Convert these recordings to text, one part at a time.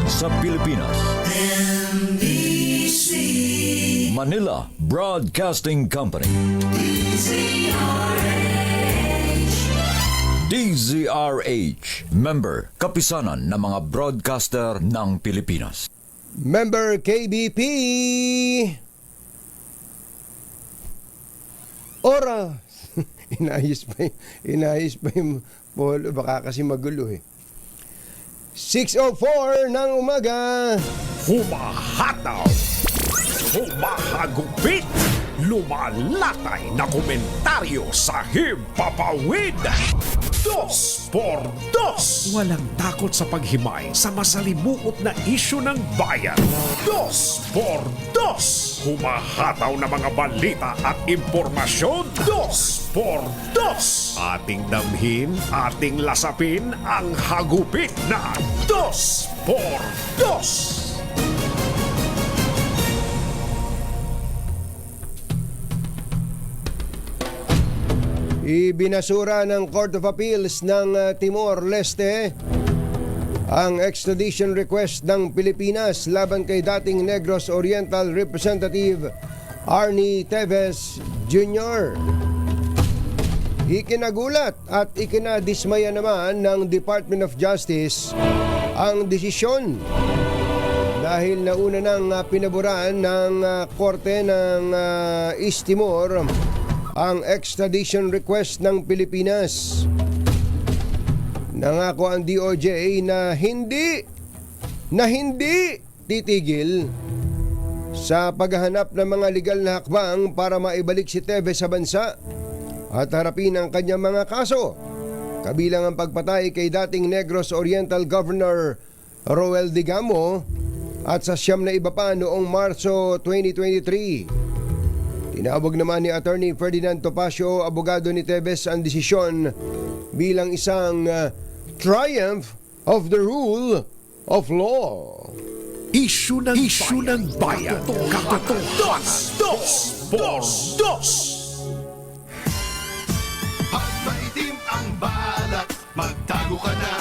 sa Pilipinas. NBC Manila Broadcasting Company. DZRH, member, kapisanan ng mga broadcaster ng Pilipinas. Member KBP. Ora. Inayos pa yung polo. Baka kasi magulo eh. 6:04 ng umaga. Humahataw, humahagupit, lumalatay na komentaryo sa Himpapawid. 2 por 2. Walang takot sa paghimay sa masalimuot na isyu ng bayan. 2 por 2. Humahataw na mga balita at impormasyon. 2 por 2. Ating damhin, ating lasapin ang hagupit na 2 por 2. Ibinasura ng Court of Appeals ng Timor-Leste ang extradition request ng Pilipinas laban kay dating Negros Oriental Representative Arnie Teves Jr. Ikinagulat at ikinadismaya naman ng Department of Justice ang desisyon dahil nauna nang pinaboran ng Korte ng East Timor ang extradition request ng Pilipinas. Nangako ang DOJ na hindi titigil sa paghahanap ng mga legal na hakbang para maibalik si Teves sa bansa at harapin ang kanyang mga kaso, kabilang ang pagpatay kay dating Negros Oriental Governor Roel Digamo at sa 9 na iba pa noong Marso 2023. Tinawag naman ni Attorney Ferdinand Topacio, abogado ni Teves, ang desisyon bilang isang triumph of the rule of law. Isyu ng bayan. Katotohanan. 2 por 2. Pag maitim ang balak, magtago ka na.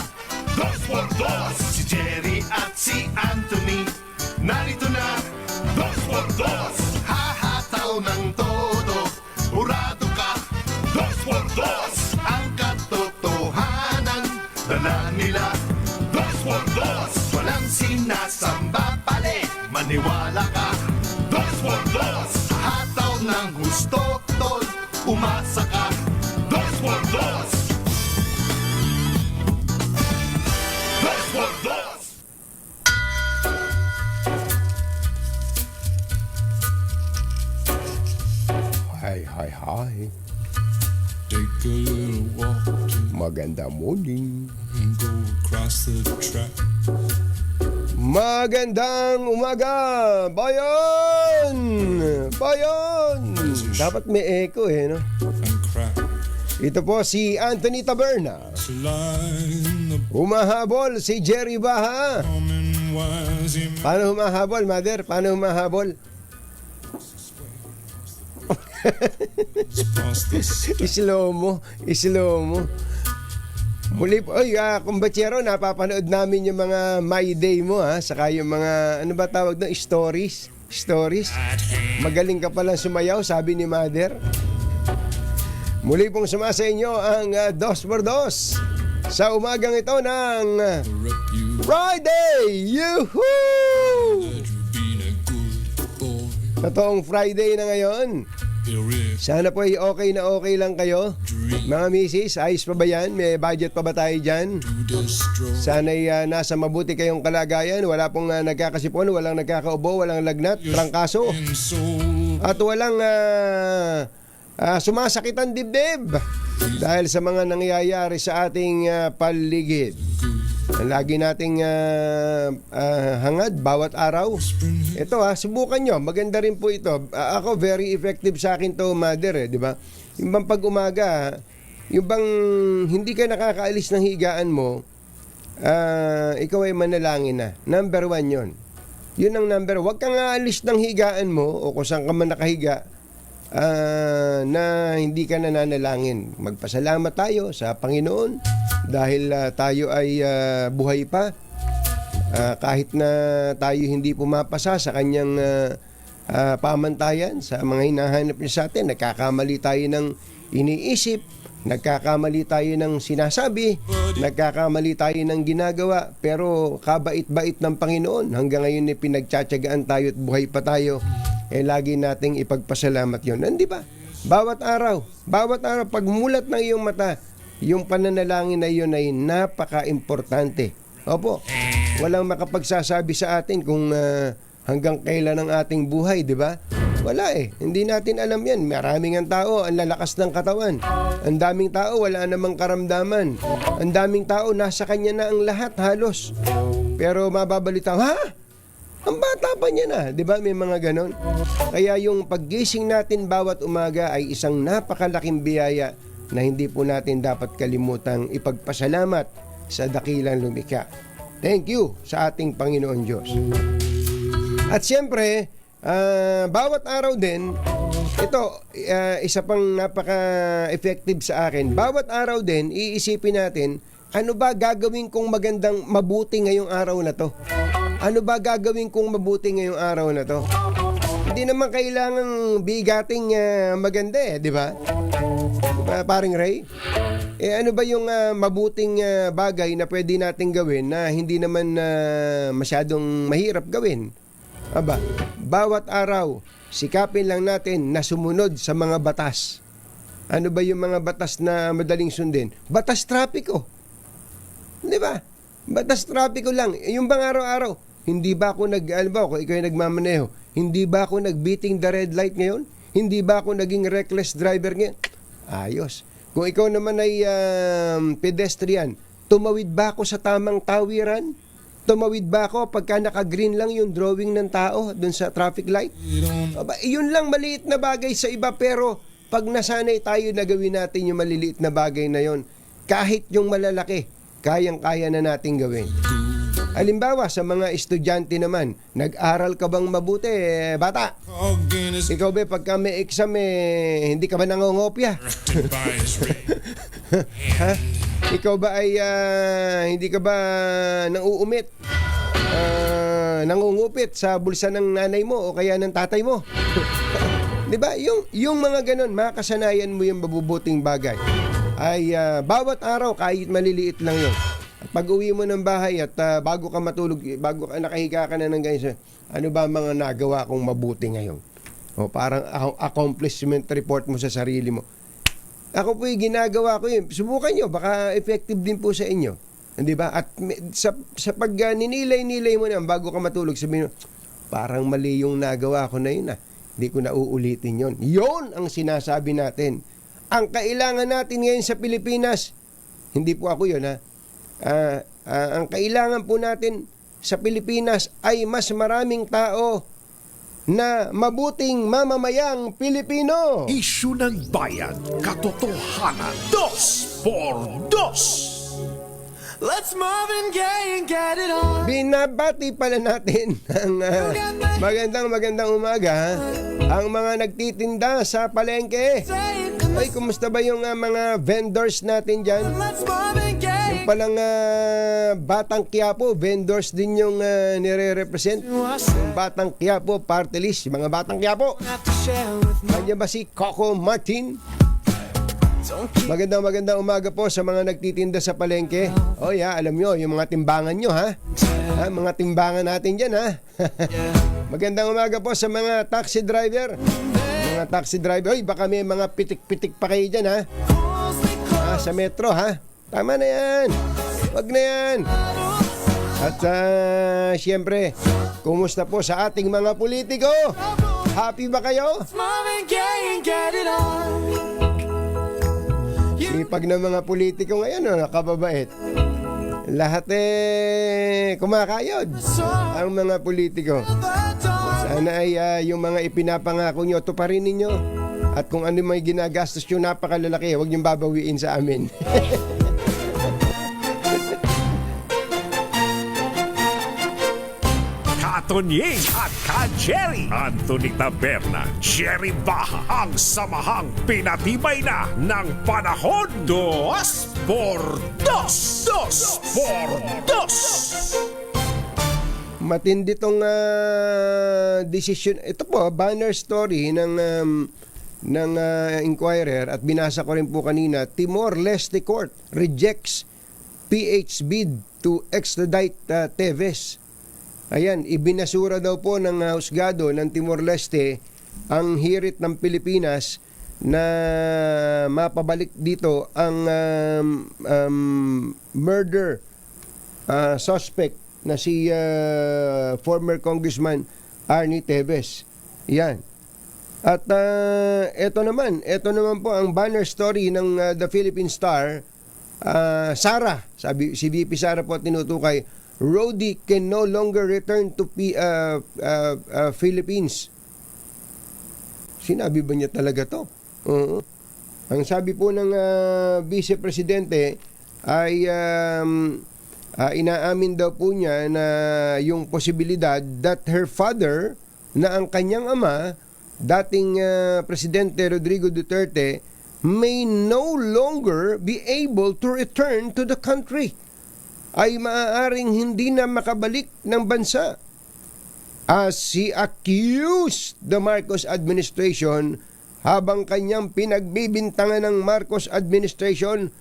2 por 2. Si Jerry at si Anthony, narito na. 2 por 2. Hahataw ng todo, urado ka. 2 por 2. Ang katotohanan, dala nila. 2 por 2. Walang sinasamba pali, maniwala ka. 2 por 2. Hataw ng gusto, tol, umasa ka. 2 por 2. 2 por 2. Hi. Take a little walk Maganda morning. and go across the track. Magandang umaga, bayan! Dapat may echo no? And crack Ito po si Anthony Taberna. to line the Humahabol si Jerry Baha. bombing wise. He Paano humahabol, mother? Paano humahabol? past the Slow mo. Muli po, kumbatsero, napapanood namin yung mga My Day mo, saka yung mga, ano ba tawag doon, stories. Magaling ka palang sumayaw, sabi ni mother. Muli pong sumasa inyo ang 2x2 sa umagang ito ng rep you Friday! Yoo-hoo! that you've been a good boy. Totoong Friday na ngayon. Here is Sana po ay okay lang kayo. dream Mga misis, ayos pa ba yan? May budget pa ba tayo dyan? to destroy. Sana'y nasa mabuti kayong kalagayan. Wala pong nagkakasipon, walang nagkakaubo, walang lagnat, trangkaso. And soul At walang sumasakit ang dibdib dahil sa mga nangyayari sa ating paligid. Lagi nating hangad bawat araw. Ito subukan nyo. Maganda rin po ito. Ako, very effective sa akin to, mother, di ba? Yung bang pag umaga, yung bang hindi ka nakakaalis ng higaan mo, ikaw ay manalangin na. Number 1 yon. Yun ang number. Huwag kang aalis ng higaan mo o kung saan ka man nakahiga na hindi ka nananalangin. Magpasalamat tayo sa Panginoon dahil tayo ay buhay pa kahit na tayo hindi pumapasa sa kanyang pamantayan, sa mga hinahanap niya sa atin, nagkakamali tayo ng iniisip, nagkakamali tayo ng sinasabi, nagkakamali tayo ng ginagawa, pero kabait-bait ng Panginoon. Hanggang ngayon pinagtsatsagaan tayo at buhay pa tayo. Lagi nating ipagpasalamat yun. Hindi ba? Bawat araw, pag mulat ng iyong mata, yung pananalangin na yun ay napaka-importante. Opo, walang makapagsasabi sa atin kung hanggang kailan ang ating buhay, di ba? Wala hindi natin alam yan. Maraming ang tao, ang lalakas ng katawan. Ang daming tao, wala namang karamdaman. Ang daming tao, nasa kanya na ang lahat halos. Pero mababalita, ang bata pa niya na, di ba? May mga ganon. Kaya yung paggising natin bawat umaga ay isang napakalaking biyaya na hindi po natin dapat kalimutang ipagpasalamat sa dakilang lumikha. Thank you sa ating Panginoon Diyos. At siyempre, bawat araw din, ito, isa pang napaka-effective sa akin. Bawat araw din, iisipin natin, ano ba gagawin kong mabuti ngayong araw na to? Ano ba gagawin kong mabuti ngayong araw na to? Hindi naman kailangang bigating maganda di ba? Paring Ray? Ano ba yung mabuting bagay na pwede nating gawin na hindi naman masyadong mahirap gawin? Aba, bawat araw, sikapin lang natin na sumunod sa mga batas. Ano ba yung mga batas na madaling sundin? Batas trapiko. Di ba? Batas trapiko lang. Yung bang araw-araw, hindi ba ako kung ikaw yung nagmamaneho, hindi ba ako nag-beating the red light ngayon? Hindi ba ako naging reckless driver ngayon? Ayos. Kung ikaw naman ay pedestrian, tumawid ba ako sa tamang tawiran? Tumawid ba ako pagka naka-green lang yung drawing ng tao dun sa traffic light? Yun lang maliit na bagay sa iba, pero pag nasanay tayo na gawin natin yung maliliit na bagay na yon, kahit yung malalaki, kayang-kaya na natin gawin. Halimbawa, sa mga estudyante naman, nag-aral ka bang mabuti, bata? Ikaw ba, pagka may exam, hindi ka ba nangongopya? Ha? Ikaw ba ay hindi ka ba nanguumit? Nangungupit sa bulsa ng nanay mo o kaya ng tatay mo? 'Di ba? Yung mga ganun, makasanayan mo yung mabubuting bagay. Ay bawat araw, kahit maliliit lang 'yon. Pag-uwi mo ng bahay at bago ka matulog, bago ka nakahiga ka na ng ganyan, ano ba mga nagawa kong mabuti ngayon? O parang accomplishment report mo sa sarili mo. Ako po yung ginagawa ko yun. Subukan nyo, baka effective din po sa inyo. Hindi ba? At sa pag ninilay-nilay mo na bago ka matulog, sabihin mo, parang mali yung nagawa ko na yun Hindi ko na uulitin yun. Yun ang sinasabi natin. Ang kailangan natin ngayon sa Pilipinas, hindi po ako yun ang kailangan po natin sa Pilipinas ay mas maraming tao na mabuting mamamayang Pilipino. Isyu ng bayan, katotohanan, 2x2. Let's move and gay and get it on. Binabati pala natin ang magandang umaga ang mga nagtitinda sa palengke. Ay, kumusta ba yung mga vendors natin dyan? Let's move and gay. Yung palang Batang Quiapo, vendors din yung nire-represent. Yung Batang Quiapo, party list, yung mga Batang Quiapo. Have to share with me. Kanya ba si Coco Martin? Magandang umaga po sa mga nagtitinda sa palengke. Oh yeah, alam nyo, yung mga timbangan nyo mga timbangan natin dyan Magandang umaga po sa mga taxi driver. Mga taxi driver, oy, baka may mga pitik-pitik pa kayo dyan sa metro Tama na yan. Wag na yan. At siyempre, kumusta po sa ating mga politiko? Happy ba kayo? Let's move and gay and get it on. Sipag ng mga politiko ngayon, nakababait. Lahat kumakayod ang mga politiko. Sana ay yung mga ipinapangako nyo, tuparin ninyo. At kung ano may ginagastos nyo napakalalaki, huwag nyo babawiin sa amin. Katonying at Ka-Jerry, Anthony Taberna, Jerry Baha, ang samahang pinatibay na ng panahon. 2x2. 2x2. matindi tong decision. Ito po, banner story ng Inquirer at binasa ko rin po kanina. Timor-Leste Court rejects PH bid to extradite Teves. Ayan, ibinasura daw po ng husgado ng Timor-Leste ang hirit ng Pilipinas na mapabalik dito ang murder suspect na si former Congressman Arnie Teves. Yan. At ito naman po ang banner story ng The Philippine Star. Sara, sabi si VP Sara po tinutukay, Rody can no longer return to Philippines. Sinabi ba niya talaga to? Ang sabi po ng Vice Presidente ay inaamin daw po niya na yung posibilidad that her father, na ang kanyang ama, dating Presidente Rodrigo Duterte, may no longer be able to return to the country. Ay maaaring hindi na makabalik ng bansa. As he accused the Marcos administration, habang kanyang pinagbibintangan ng Marcos administration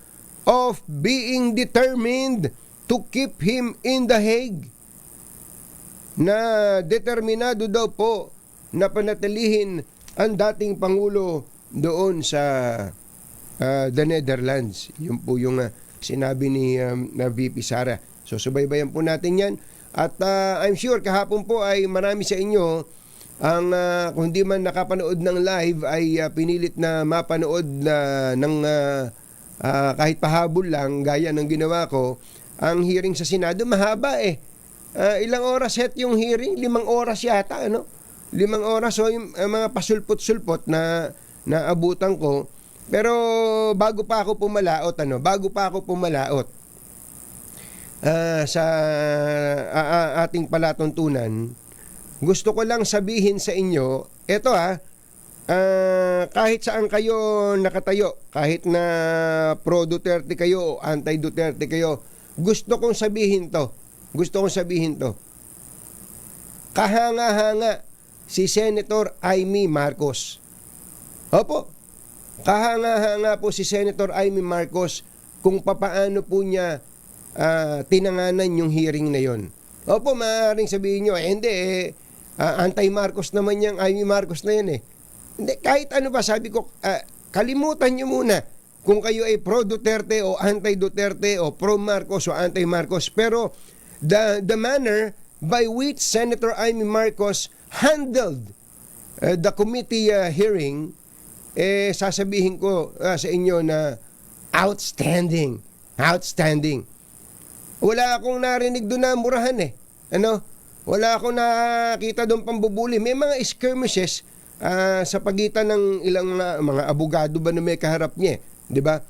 of being determined to keep him in The Hague. Na determinado daw po na panatilihin ang dating Pangulo doon sa the Netherlands. Yun po yung sinabi ni VP Sara. So subaybayan po natin yan. At I'm sure kahapon po ay marami sa inyo ang kung di man nakapanood ng live ay pinilit na mapanood ng kahit pahabol lang gaya ng ginawa ko. Ang hearing sa Senado mahaba eh. Ilang oras set yung hearing? 5 oras yata, ano? 5 oras. So yung mga pasulpot-sulpot na naabutan ko. Pero bago pa ako pumalaot sa ating palatuntunan, gusto ko lang sabihin sa inyo, eto kahit saan kayo nakatayo, kahit na pro Duterte kayo o anti Duterte kayo, gusto kong sabihin to. Kahanga-hanga si Senator Amy Marcos. Opo, kahanga-hanga po si Senator Amy Marcos kung papaano po niya tinanganan yung hearing na yon. Opo, maaaring sabihin nyo, anti-Marcos naman yung Amy Marcos na yan eh. Hindi, kahit ano ba, sabi ko, kalimutan nyo muna kung kayo ay pro-Duterte o anti-Duterte o pro-Marcos o anti-Marcos. Pero the manner by which Senator Amy Marcos handled the committee hearing, sasabihin ko sa inyo na outstanding. Wala akong narinig doon na murahan eh. Wala akong nakita doon pambubuli. May mga skirmishes sa pagitan ng ilang mga abogado ba na may kaharap niya, 'di ba?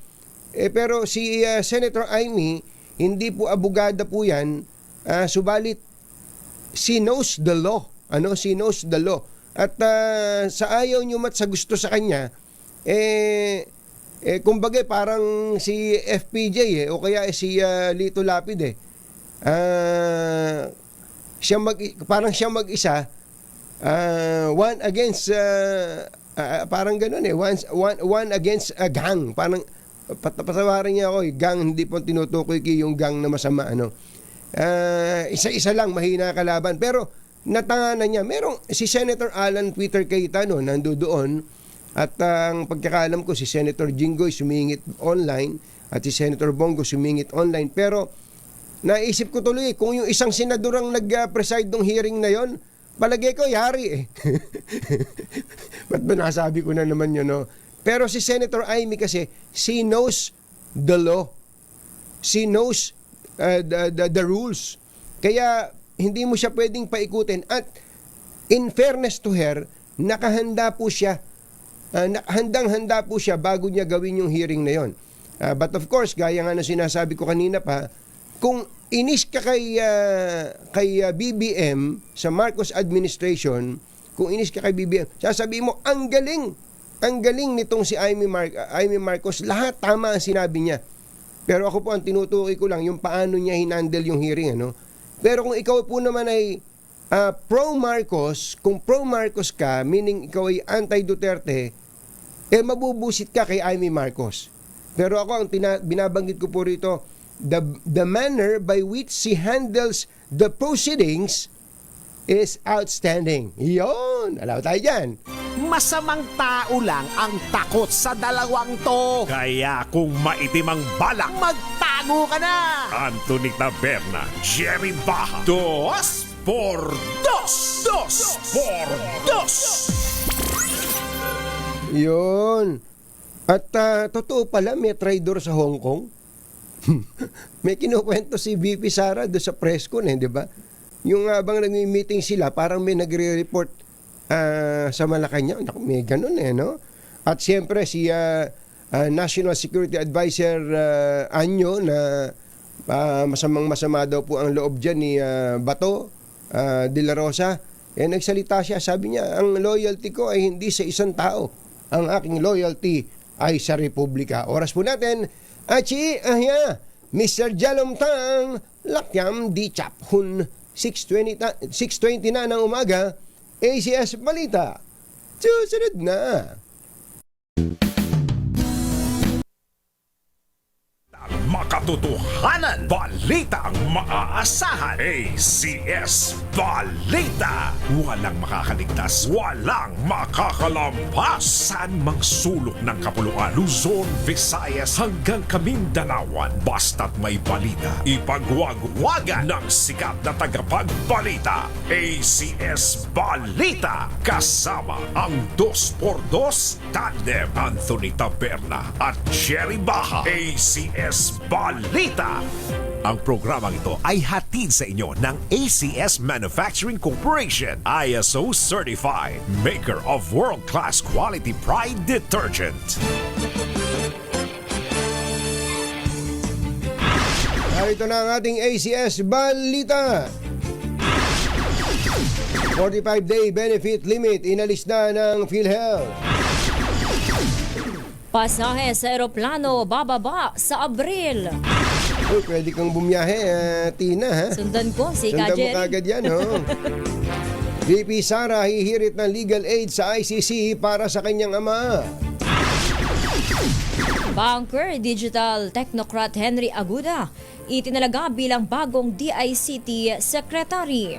Pero si Senator Amy, hindi po abogada po 'yan, subalit she knows the law. She knows the law. At sa ayaw niyo mat sa gusto sa kanya, kumbaga parang si FPJ o kaya si Lito Lapid parang siya mag-isa, one against parang ganoon one against a gang. Parang patawarin niya ako, gang, hindi po tinutukoy yung gang na masama, isa-isa lang mahina kalaban, pero natanganan niya. Merong si Senator Alan Peter Cayetano nandoon, at ang pagkakaalam ko si Senator Jinggoy sumingit online at si Senator Bongo sumingit online. Pero naisip ko tuloy, kung yung isang senador ang nag-preside ng hearing na yon, palagay ko yari Ba't ba nasabi ko na naman yun, Pero si Senator Amy kasi, she knows the law. She knows the rules. Kaya hindi mo siya pwedeng paikutin. At in fairness to her, nakahanda po siya. Handang-handa po siya bago niya gawin yung hearing na yon. But of course, gaya nga na sinasabi ko kanina pa, kung inis ka kay BBM sa Marcos administration, kung inis ka kay BBM, sasabihin mo, ang galing nitong si Amy Marcos, lahat tama ang sinabi niya. Pero ako po, ang tinutukoy ko lang yung paano niya hinandle yung hearing, Pero kung ikaw po naman ay pro-Marcos, kung pro-Marcos ka, meaning ikaw ay anti-Duterte, mabubusit ka kay Amy Marcos. Pero ako, ang binabanggit ko po rito, the manner by which she handles the proceedings is outstanding. Yon, alaw tayo dyan. Masamang tao lang ang takot sa dalawang to. Kaya kung maitim ang balak, magtago ka na! Anthony Taberna, Jerry Baja, Dos por Dos! Dos por Dos! Yun. At totoo pala, may traidor sa Hong Kong. May kinukwento si VP Sara doon sa press con, di ba? Yung habang nag-meeting sila, parang may nagre-report sa Malacanang. Naku, may ganun no? At siyempre si National Security Advisor Anyo na masama daw po ang loob dyan ni Bato de la Rosa. Nagsalita siya, sabi niya, ang loyalty ko ay hindi sa isang tao. Ang aking loyalty ay sa Republika. Oras po natin, Mr. Jalomtang Lakyam Di Chaphun 6:20 na ng umaga, ACS Balita. Susunod na. Makatotohanan, balita ang maaasahan. ACS Balita. Walang makakaligtas, walang makakalampas. Saan mang sulok ng kapuluan, Luzon, Visayas hanggang Kamindalawan. Basta't may balita, ipagwagwagan ng sikat na tagapagbalita. ACS Balita. Kasama ang 2x2 tandem Anthony Taberna at Jerry Baja. ACS Balita. Ang programang ito ay hatid sa inyo ng ACS Manufacturing Corporation, ISO certified, maker of world-class quality Pride detergent. Ito na ang ating ACS Balita. 45-day benefit limit inalis na ng PhilHealth. Pasahe sa eroplano bababa sa Abril. Uy, pwede kang bumiyahe, Tina, ha? Sundan ko si Sundan mo Jerry. kagad yan, ho? VP Sara hihirit ng legal aid sa ICC para sa kanyang ama. Banker Digital Technocrat Henry Aguda itinalaga bilang bagong DICT Secretary.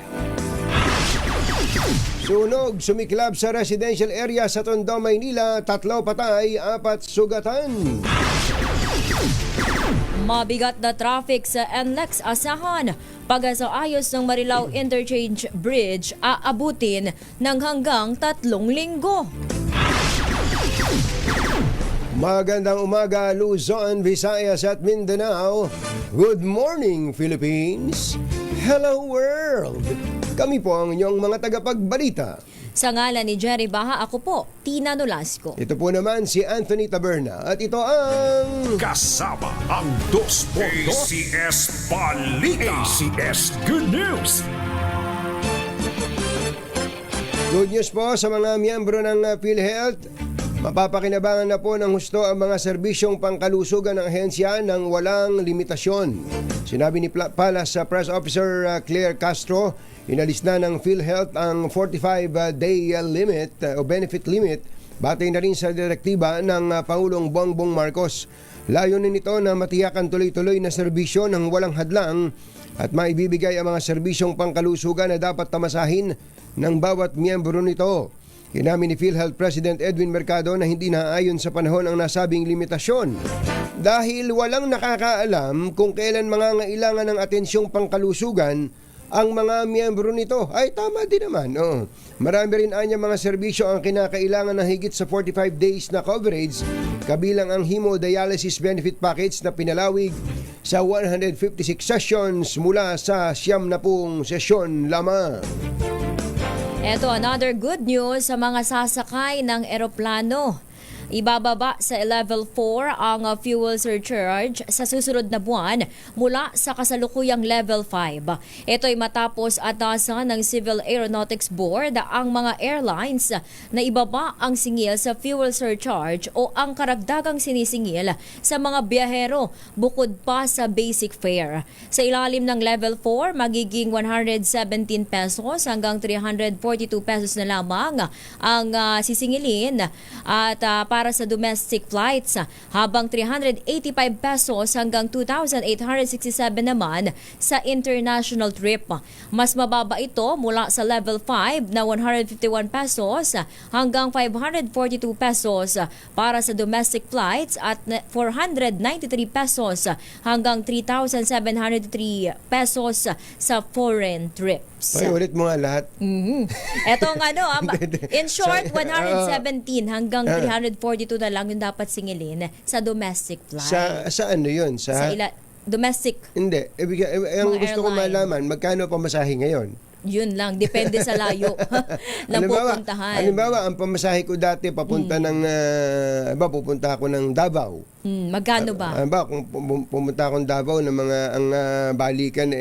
Sunog, sumiklab sa residential area sa Tondo, Maynila, 3 patay, 4 sugatan. Mabigat na traffic sa NLEX asahan. Pag-asaayos ng Marilao Interchange Bridge aabutin ng hanggang 3 linggo. Magandang umaga, Luzon, Visayas at Mindanao. Good morning, Philippines. Hello, world. Kami po ang inyong mga tagapagbalita. Sa ngalan ni Jerry Baha, ako po, Tina Nolasco. Ito po naman si Anthony Taberna at ito ang... Kasama ang 2x2 ACS Balita. ACS Good News. Good news po sa mga miyembro ng PhilHealth. Mapapakinabangan na po ng husto ang mga serbisyong pangkalusugan ng ahensya ng walang limitasyon. Sinabi ni Palace Press Officer Claire Castro, inalis na ng PhilHealth ang 45-day limit o benefit limit batay na rin sa direktiba ng Pangulong Bongbong Marcos. Layunin nito na matiyakan tuloy-tuloy na serbisyo ng walang hadlang at maibibigay ang mga serbisyong pangkalusugan na dapat tamasahin ng bawat miyembro nito. Inamin ni PhilHealth President Edwin Mercado na hindi naaayon sa panahon ang nasabing limitasyon dahil walang nakakaalam kung kailan mangangailangan ng atensyong pangkalusugan ang mga miyembro nito. Ay, tama din naman. Marami rin anya mga serbisyo ang kinakailangan ng higit sa 45 days na coverage, kabilang ang hemodialysis benefit package na pinalawig sa 156 sessions mula sa 70 sesyon lamang. Eto, another good news sa mga sasakay ng eroplano. Ibababa sa level 4 ang fuel surcharge sa susunod na buwan mula sa kasalukuyang level 5. Ito ay matapos atasan ng Civil Aeronautics Board ang mga airlines na ibaba ang singil sa fuel surcharge o ang karagdagang sinisingil sa mga biyahero bukod pa sa basic fare. Sa ilalim ng level 4, magiging 117 pesos hanggang 342 pesos na lamang ang sisingilin at para sa domestic flights habang 385 pesos hanggang 2,867 naman sa international trip. Mas mababa ito mula sa level 5 na 151 pesos hanggang 542 pesos para sa domestic flights at 493 pesos hanggang 3,703 pesos sa foreign trips. Ay, ulit mo nga lahat. Etong in short, 117 hanggang 342 na lang yung dapat singilin sa domestic flight. Sa ano yun? Domestic. Hindi. Ang Mga gusto ko airline. malaman, magkano pamasahe ngayon? Yun lang, depende sa layo ng pupuntahan. Halimbawa, ang pamasahe ko dati papunta pupunta ako ng Davao. Magkano ba? Halimbawa, kung pumunta akong Davao ng ang balikan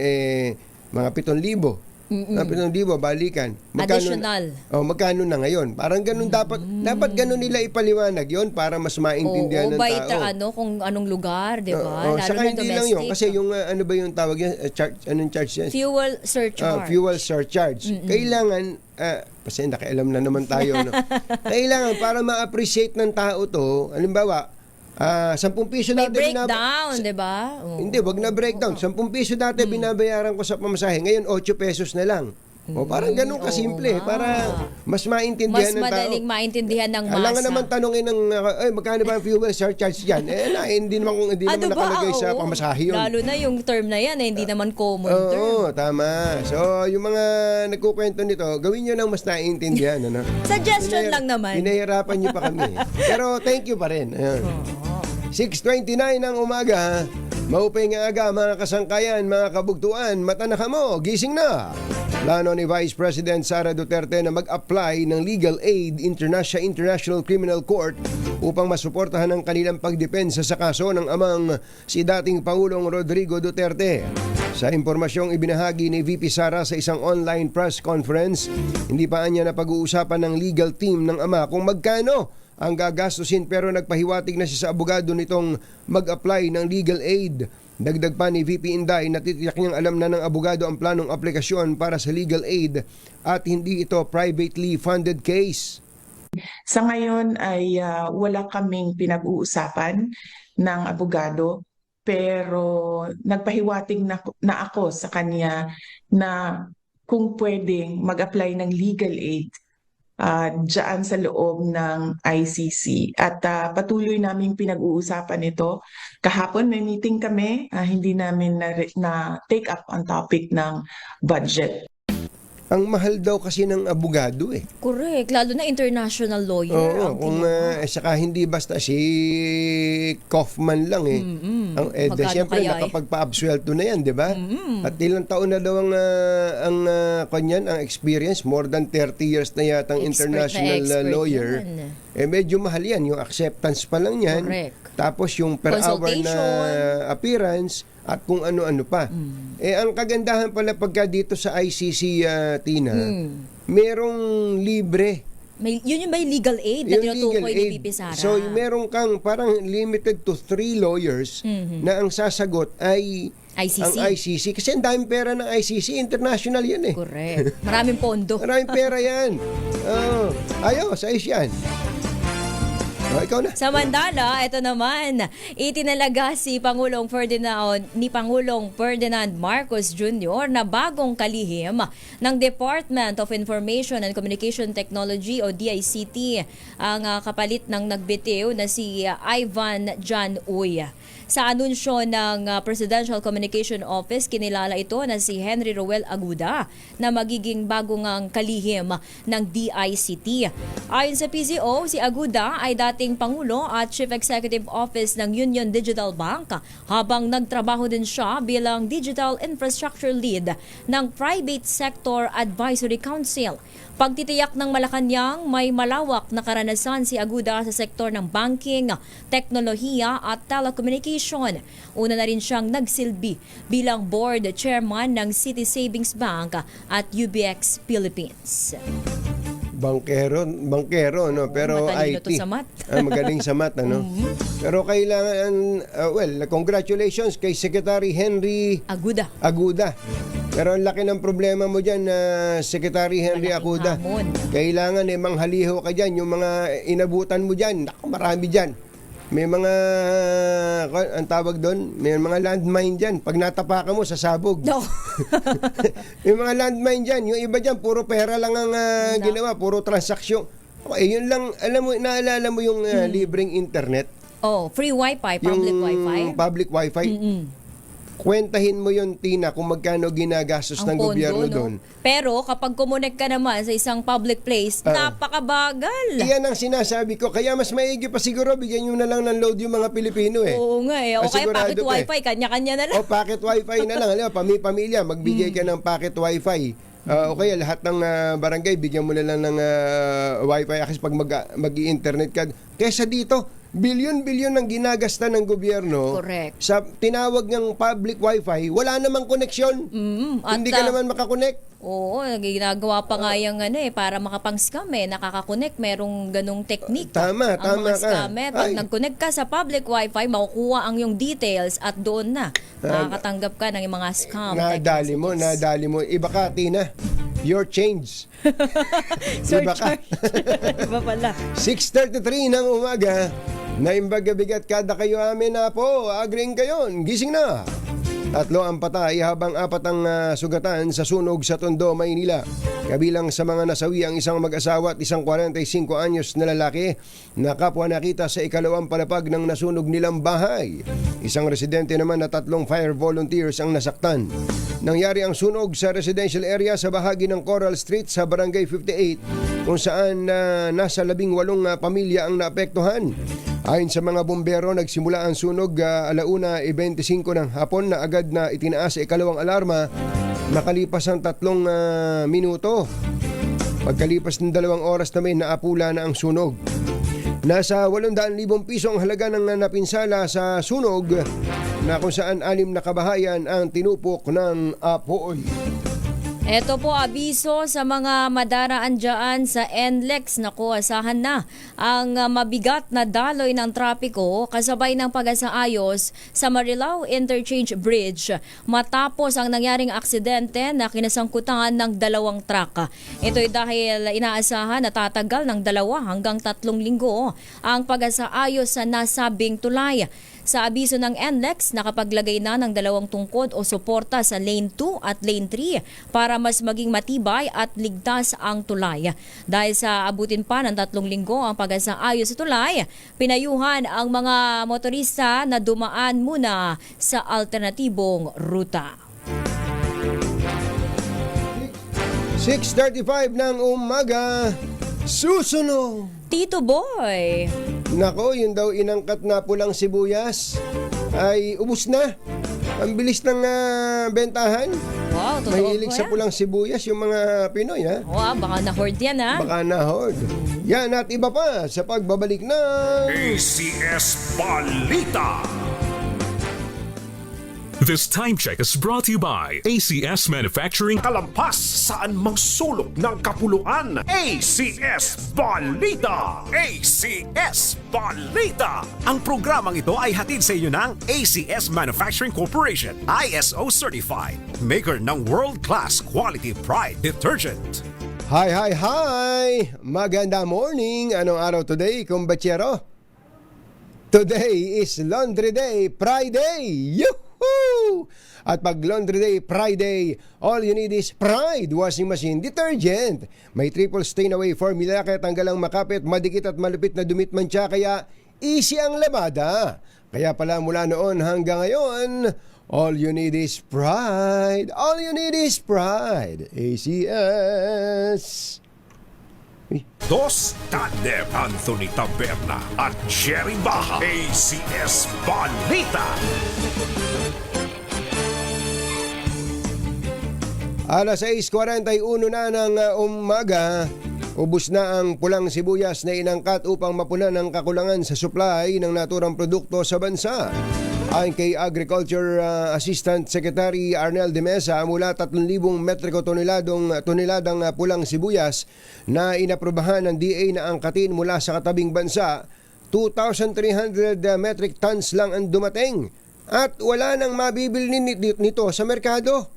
mga 7,000. 7,000 balikan. Additional. Magkano na ngayon? Parang ganun dapat ganun nila ipaliwanag yon para mas maintindihan ng tao. Kung anong lugar, di ba? Lalo Saka na hindi lang yun. Kasi yung ano ba yung tawag yan? Anong charge yan? fuel surcharge. Fuel surcharge. Kailangan, kasi nakialam na naman tayo. No? Kailangan para ma-appreciate ng tao to, halimbawa, 10 piso May dati breakdown, di ba? Hindi, wag na breakdown. 10 piso dati binabayaran ko sa pamasahe. Ngayon, 8 pesos na lang. O parang ganun kasimple. Para mas maintindihan Mas ng tao. madaling maintindihan ng masa. Alangan naman tanongin ng, magkano ba ang fuel surcharge dyan? Hindi naman nakalagay sa Oo. pamasahe yun. Lalo na yung term na yan, hindi naman common term. Oo, tama. So, yung mga nagkukwento nito, gawin nyo nang mas naiintindihan. Ano? Suggestion lang naman. Pinahirapan nyo pa kami. Pero thank you pa rin. Ayun. 6:29 ng umaga. Maupay nga aga mga kasangkayan, mga kabugtuan, mata na kamo, gising na. Plano ni Vice President Sara Duterte na mag-apply ng legal aid sa International Criminal Court upang masuportahan ang kanilang pagdepensa sa kaso ng amang si dating Pangulong Rodrigo Duterte. Sa impormasyong ibinahagi ni VP Sara sa isang online press conference, hindi pa niya napag-uusapan ng legal team ng ama kung magkano ang gagastusin pero nagpahiwatig na siya sa abogado nitong mag-apply ng legal aid. Dagdag pa ni VP Inday na titiyak niyang alam na ng abogado ang planong aplikasyon para sa legal aid at hindi ito privately funded case. Sa ngayon ay wala kaming pinag-uusapan ng abogado pero nagpahiwatig na ako sa kanya na kung pwedeng mag-apply ng legal aid dyan sa loob ng ICC. At patuloy naming pinag-uusapan ito. Kahapon may meeting kami, hindi namin na take up ang topic ng budget. Ang mahal daw kasi ng abogado eh. Correct. Lalo na international lawyer. Oo, kung saka hindi basta si Kaufman lang eh. Magkano Siyempre kaya nakapagpa-absuelto na yan, di ba? At ilang taon na daw ang experience, more than 30 years na yata ang international lawyer. Medyo mahal yan, yung acceptance pa lang yan. Correct. Tapos yung per hour na Consultation. appearance at kung ano-ano pa. Ang kagandahan pala pagka dito sa ICC, Tina, merong libre. Yun yung may legal aid na Yung legal tinutukoy ni aid. VP Sara. So, meron kang parang limited to 3 lawyers na ang sasagot ay ICC. ang ICC. Kasi ang daming pera ng ICC, international yan eh. Correct. Maraming pondo. Maraming pera yan. Ayos yan. Ikaw na. Samantala, ito naman, itinalaga Pangulong Ferdinand Marcos Jr. na bagong kalihim ng Department of Information and Communication Technology o DICT ang kapalit ng nagbitiw na si Ivan John Uy. Sa anunsyo ng Presidential Communication Office, kinilala ito na si Henry Roel Aguda na magiging bagong kalihim ng DICT. Ayon sa PCO, si Aguda ay dating Pangulo at Chief Executive Office ng Union Digital Bank habang nagtrabaho din siya bilang Digital Infrastructure Lead ng Private Sector Advisory Council. Pagtitiyak ng Malacanang, may malawak na karanasan si Aguda sa sektor ng banking, teknolohiya at telecommunication. Una na rin siyang nagsilbi bilang board chairman ng City Savings Bank at UBX Philippines. Bankero, no? Pero Matalino IT. to sa math. Magaling sa math, ano? Pero kailangan, congratulations kay Secretary Henry Aguda. Pero ang laki ng problema mo dyan, Secretary Henry Malaking Aguda. hamon. Kailangan manghaliho ka dyan, yung mga inabutan mo dyan. Naku, marami dyan. May mga, ang tawag doon, may mga landmine dyan. Pag natapakan mo, sasabog. No. May mga landmine dyan. Yung iba dyan, puro pera lang ang ginawa, puro transaksyon. Okay, yun lang, alam mo, naalala mo yung libreng internet? Free wifi, public yung wifi. Public wifi. Kwentahin mo yun, Tina, kung magkano ginagastos ng Ang gobyerno pondo, doon. no? Pero kapag kumunik ka naman sa isang public place, napakabagal. Iyan ang sinasabi ko. Kaya mas maigi pa siguro, bigyan nyo na lang ng load yung mga Pilipino eh. Oo nga eh. O kaya Sigurado packet ka eh. wifi, kanya-kanya na lang. O packet wifi na lang. Alam, pamilya, magbigay ka ng packet wifi. O kaya lahat ng barangay, bigyan mo na lang ng wifi access pag mag-i-internet ka. Kesa dito, bilyon-bilyon ang ginagasta ng gobyerno. Correct. Sa tinawag ng public wifi, wala namang koneksyon. Hindi ka naman makakonect. Oo, ginagawa pa nga yung para makapang-scam nakakakonect, merong ganong technique. Tama ang mga ka. scammer, pag Ay. nag-connect ka sa public wifi, makukuha ang yung details at doon na makakatanggap ka ng mga scam. Nadali mo. Iba ka, Tina. Your change. Iba ka. Iba pala. 6:33 ng umaga. Naimbaga-bigat kada kayo amin na po. Agring kayo. Gising na. 3 ang patay habang 4 ang sugatan sa sunog sa Tondo, Maynila. Kabilang sa mga nasawi ang isang mag-asawa at isang 45 anyos na lalaki na kapwa nakita sa ikalawang palapag ng nasunog nilang bahay. Isang residente naman na 3 fire volunteers ang nasaktan. Nangyari ang sunog sa residential area sa bahagi ng Coral Street sa Barangay 58 kung saan nasa 18 pamilya ang naapektuhan. Ayon sa mga bumbero, nagsimula ang sunog 1:25 ng hapon na agad na itinaas sa ikalawang alarma makalipas ang 3 minuto. Pagkalipas ng 2 oras naman naapula na ang sunog. Nasa 800,000 piso ang halaga ng napinsala sa sunog na kung saan 6 na kabahayan ang tinupok ng apoy. Ito po abiso sa mga madaraan dyan sa NLEX. Naku, asahan na ang mabigat na daloy ng trapiko kasabay ng pag-asaayos sa Marilao Interchange Bridge matapos ang nangyaring aksidente na kinasangkutan ng 2 truck. Ito'y dahil inaasahan na tatagal ng 2 hanggang 3 linggo ang pag-asaayos sa nasabing tulay. Sa abiso ng NLEX, nakapaglagay na ng 2 tungkod o suporta sa Lane 2 at Lane 3 para mas maging matibay at ligtas ang tulay. Dahil sa abutin pa ng 3 linggo ang pag-asaayos sa tulay, pinayuhan ang mga motorista na dumaan muna sa alternatibong ruta. 6:35 ng umaga, susunod. Tito Boy! Nako, yun daw inangkat na pulang sibuyas ay ubos na. Ang bilis ng bentahan. Wow, totoo Mahilig po sa yan. pulang sibuyas yung mga Pinoy, ha? Wow, baka na-hoard yan ha. Baka na-hoard. Yan at iba pa sa pagbabalik ng... ACS Balita. This time check is brought to you by ACS Manufacturing. Kalampas saan mang sulok ng kapuluan. ACS Balita. ACS Balita. Ang programang ito ay hatid sa inyo ng ACS Manufacturing Corporation. ISO certified. Maker ng world-class quality pride detergent. Hi! Maganda morning! Anong araw today, kumbachero? Today is Laundry Day Friday! Yuhuu! At pag Laundry Day Friday, all you need is Pride Washing Machine Detergent. May triple stain away formula kaya tanggal ang makapit, madikit at malupit na dumit mancha kaya easy ang labada. Kaya pala mula noon hanggang ngayon, all you need is pride. All you need is pride. ACS. Dos Tandem Anthony Taberna at Jerry Baja. ACS Balita. Alas 6:41 na ng umaga, ubos na ang pulang sibuyas na inangkat upang mapunan ang kakulangan sa supply ng naturang produkto sa bansa. Ayon kay Agriculture Assistant Secretary Arnel de Mesa, mula 3,000 metriko toneladang pulang sibuyas na inaprubahan ng DA na angkatin mula sa katabing bansa, 2,300 metric tons lang ang dumating at wala nang mabibili nito sa merkado.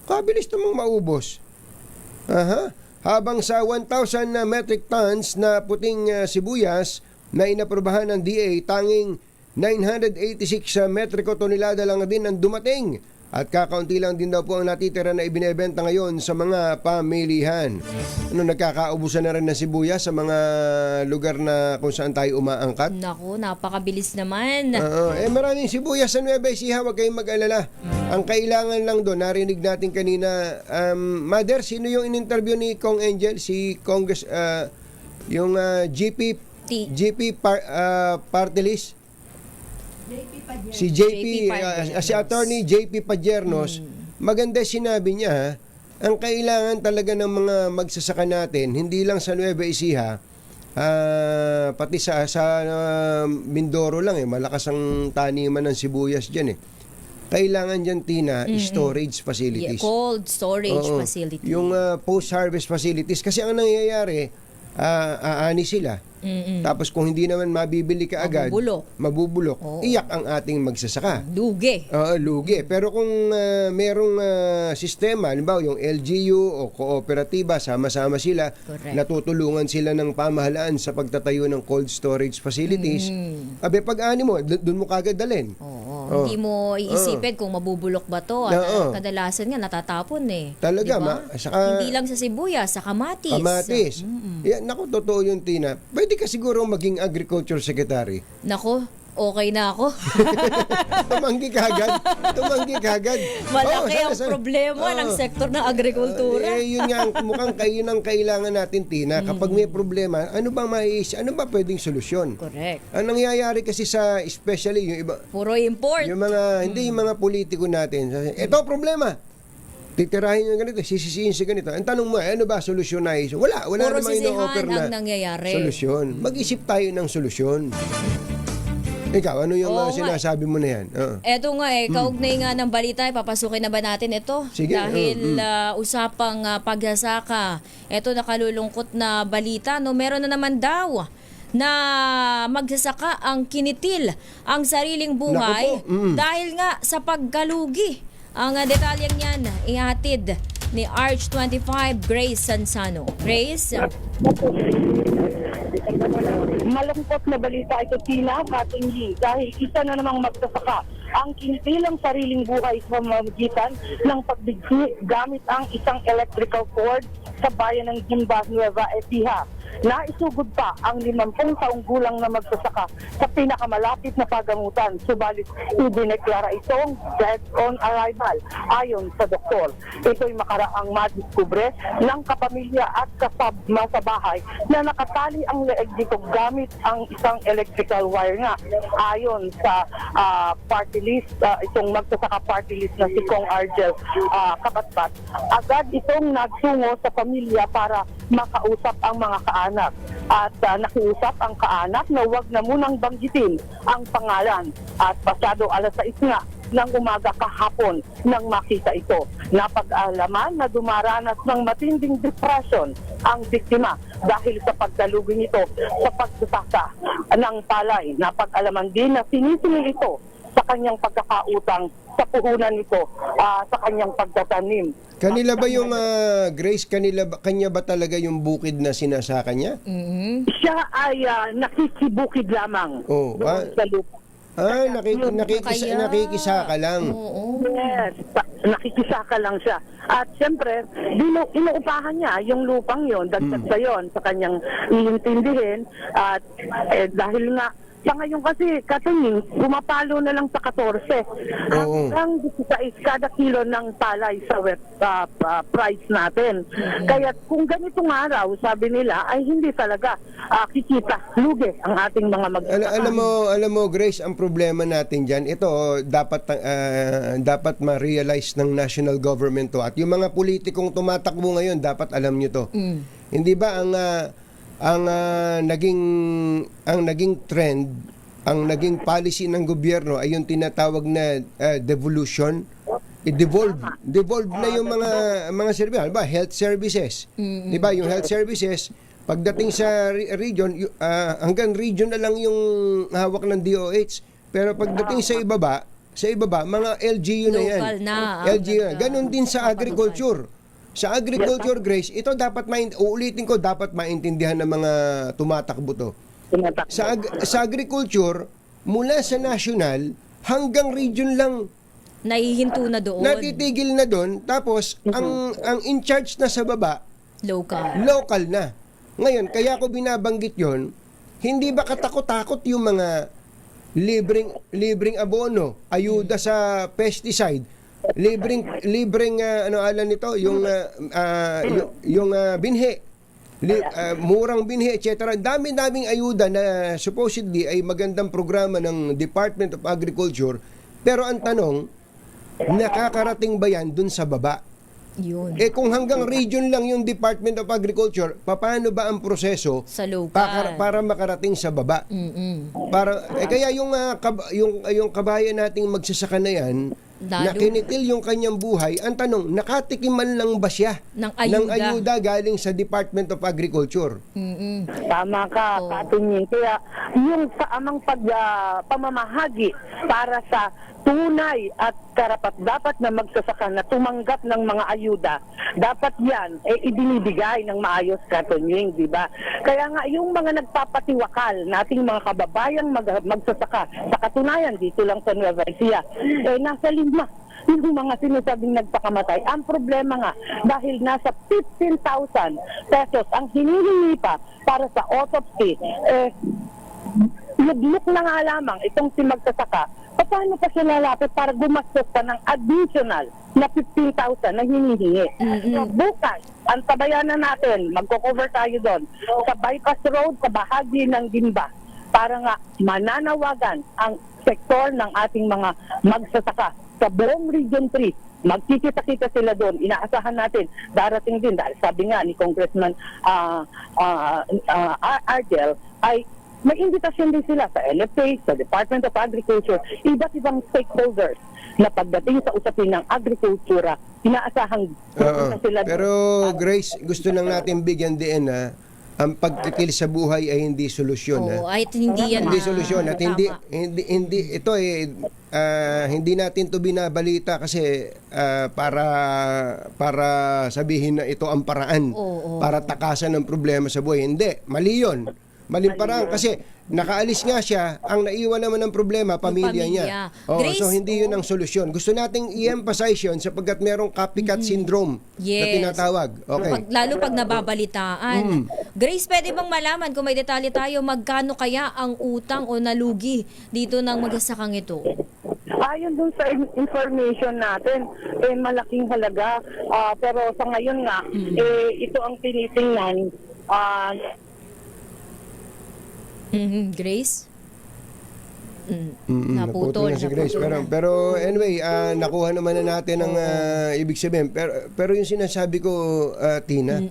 Kabilis namang maubos. Habang sa 1,000 metric tons na puting sibuyas na inaprubahan ng DA, tanging 986 metriko tonelada lang din ang dumating. At kakaunti lang din daw po ang natitira na ibinebenta ngayon sa mga pamilihan. Nagkakaubusan na rin ng sibuyas sa mga lugar na kung saan tayo umaangkat? Naku, napakabilis naman. Maraming sibuyas sa Nueva Ecija, huwag kayong mag-alala. Ang kailangan lang doon, narinig natin kanina, Mother, sino yung in-interview ni Kong Angel? Si Congress, yung GP party list? Si si Attorney JP Padiernos, maganda sinabi niya, ang kailangan talaga ng mga magsasaka natin, hindi lang sa Nueva Ecija, pati sa Mindoro lang, malakas ang taniman ng sibuyas dyan Kailangan dyan, Tina, storage facilities. Cold storage facilities. Yung post-harvest facilities. Kasi ang nangyayari, aani sila. Tapos kung hindi naman mabibili ka agad, mabubulok. Iyak ang ating magsasaka. Lugi. Lugi. Pero kung merong sistema, halimbawa yung LGU o kooperatiba, sama-sama sila, natutulungan sila ng pamahalaan sa pagtatayo ng cold storage facilities. Pag-ani mo, doon mo kagad dalhin. Hindi mo iisipin kung mabubulok ba to. At kadalasan nga natatapon Talaga, diba? Hindi lang sa sibuyas, sa kamatis. Yan, naku, totoo yun, Tina. Pwede ka siguro maging agriculture secretary. Naku, okay na ako. Tumanggi ka agad. Malaki ang problema ng sektor ng agrikultura. Yun nga, mukhang kayo ang kailangan natin, Tina. Kapag may problema, ano ba pwedeng solusyon? Correct. Ang nangyayari kasi especially yung iba, puro import. yung mga politiko natin. Ito problema. Titirahin yung ganito, sisisihin siya ganito. Ang tanong mo, ano ba solusyon na iso? Wala namang ino-offer na solusyon. Mag-isip tayo ng solusyon. Ikaw, ano yung sinasabi mo na yan? Eto nga kaugnay nga ng balita, papasukin na ba natin ito? Sige. Dahil usapang pagsasaka, eto nakalulungkot na balita, meron na naman daw na magsasaka ang kinitil ang sariling buhay dahil nga sa pagkalugi. Ang detalyeng yan, ihatid ni Arch 25, Grace Sansano. Grace? Malungkot na balita ito, Tina, katinggi, dahil isa na namang magsasaka ang kinitilang sariling buhay sa pamamagitan ng pagbigsi gamit ang isang electrical cord sa bayan ng Jimba, Nueva Ecija. Naisugod pa ang 50 taong gulang na magsasaka sa pinakamalapit na pagamutan. Subalit, idineklara itong dead on arrival ayon sa doktor. Ito'y makaraang madiskubre ng kapamilya at kasama sa bahay na nakatali ang leeg dito gamit ang isang electrical wire nga. Ayon sa party list, itong magsasaka party list na si Kong Argel Kabatbat, agad itong nagsungo sa pamilya para makausap ang mga kaanak. At nakiusap ang kaanak na huwag na munang banggitin ang pangalan. At pasado alas 6 nga ng umaga kahapon nang makita ito. Napag-alaman na dumaranas ng matinding depression ang biktima dahil sa pagdalugi nito sa pagsasaka ng palay. Napag-alaman din na sinisingil ito sa kanyang pagkakautang sa puhunan nito sa kanyang pagtatanim. Kanila ba yung Grace, kanya ba talaga yung bukid na sinasaka niya? Siya ay nakikibukid lamang doon sa lupa. Nakikisaka lang. Yes, nakikisaka lang siya. At siyempre, inuupahan niya yung lupang yon, dagdag sa yon sa kanyang iintindihin. At dahil nga Sa ngayon kasi, katunying, pumapalo na lang sa 14. Oo. Hanggang 16 kada kilo ng palay sa price natin. Kaya kung ganitong araw, sabi nila, ay hindi talaga kikita, lugi ang ating mga magsasaka. Alam mo Grace, ang problema natin diyan, ito dapat ma-realize ng national government to, at yung mga politikong tumatakbo ngayon dapat alam niyo to. Hindi ba ang naging trend, ang naging policy ng gobyerno ay yung tinatawag na devolution? Devolve na yung mga service, ba health services. 'Di ba? Yung health services pagdating sa region, hanggang region na lang yung hawak ng DOH. Pero pagdating sa ibaba, mga LGU na yan. Local na. LGU na. Ganon din sa agriculture. Sa agriculture, Grace, ito dapat uulitin ko, dapat maintindihan ng mga tumatakbo to. Sa agriculture, mula sa national hanggang region lang. Nahihinto na doon. Natitigil na doon, tapos ang in charge na sa baba, local na. Ngayon, kaya ko binabanggit yon, hindi ba katakot-takot yung mga libreng abono, ayuda sa pesticide, libreng yung binhi, murang binhi, etc. Dami-daming ayuda na supposedly ay magandang programa ng Department of Agriculture, pero ang tanong, nakakarating ba yan dun sa baba? Yun. Kung hanggang region lang yung Department of Agriculture, paano ba ang proseso sa local para makarating sa baba? Kaya yung kabayan nating magsasaka na yan, na kinitil yung kanyang buhay, ang tanong, nakatikim man lang ba siya ng ayuda galing sa Department of Agriculture? Tama ka, Katunying. Kaya yung sa amang pamamahagi para sa tunay at karapat-dapat na magsasaka na tumanggap ng mga ayuda, dapat yan ibinibigay ng maayos, Katunying, di ba? Kaya nga yung mga nagpapatiwakal nating mga kababayang magsasaka, sa katunayan dito lang sa Nueva Ecija, nasa 5 yung mga sinasabing nagpakamatay. Ang problema nga, dahil nasa 15,000 pesos ang hinihingi pa para sa autopsy, nag-look na nga lamang itong si magsasaka, paano pa siya lalapit para gumastos pa ng additional na 15,000 na hinihingi. So bukas, ang tabayanan natin, magko-cover tayo doon sa bypass road, sa bahagi ng Gimba, para nga mananawagan ang sektor ng ating mga magsasaka sa buong Region 3. Magkikita-kita sila doon. Inaasahan natin, darating din, dahil sabi nga ni Congressman Argel, ay may invitation din sila sa LFA, sa Department of Agriculture, iba't ibang stakeholders na pagdating sa usapin ng agrikultura, inaasahang sila. Pero Grace, gusto lang natin bigyan din na ang pagkikil sa buhay ay hindi solusyon. Ay hindi yan. Hindi solusyon at hindi ito hindi natin to binabalita kasi para sabihin na ito ang paraan para takasan ng problema sa buhay. Hindi, mali 'yon. Maling paraan kasi nakaalis nga siya, ang naiwan naman ng problema, pamilya niya. Grace, so hindi yun ang solusyon. Gusto nating i-emphasize yun sapagkat merong copycat syndrome na tinatawag. Okay. Lalo pag nababalitaan. Grace, pwede bang malaman kung may detalye tayo, magkano kaya ang utang o nalugi dito ng magsasakang ito? Ayon dun sa information natin, malaking halaga. Pero sa ngayon nga, ito ang tinitingnan. Grace? Naputol na si Grace. Pero anyway, nakuha naman na natin ang ibig sabihin. Pero yung sinasabi ko, Tina,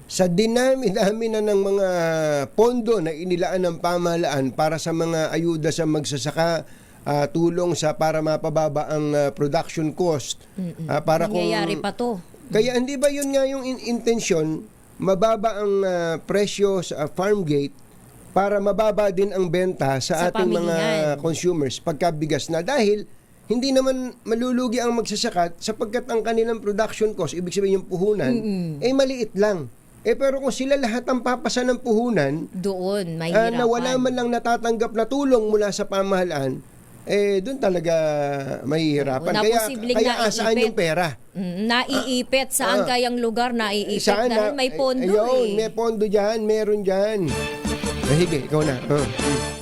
sa dinami-dami na ng mga pondo na inilaan ng pamahalaan para sa mga ayuda sa magsasaka, tulong para mapababa ang production cost. Para nangyayari pa to. Kaya hindi ba yun nga yung intensyon, mababa ang presyo sa farm gate para mababa din ang benta sa ating mga consumers pagkabigas na, dahil hindi naman malulugi ang magsasaka sapagkat ang kanilang production cost, ibig sabihin yung puhunan, maliit lang. Pero kung sila lahat ang papasa ng puhunan, doon mahirapan. Na wala man lang natatanggap na tulong mula sa pamahalaan, doon talaga mahihirapan. Kaya asaan yung pera? Naiipit. Saan kayang lugar naiipit? Dahil may pondo may pondo dyan, meron dyan. Sige, ikaw na.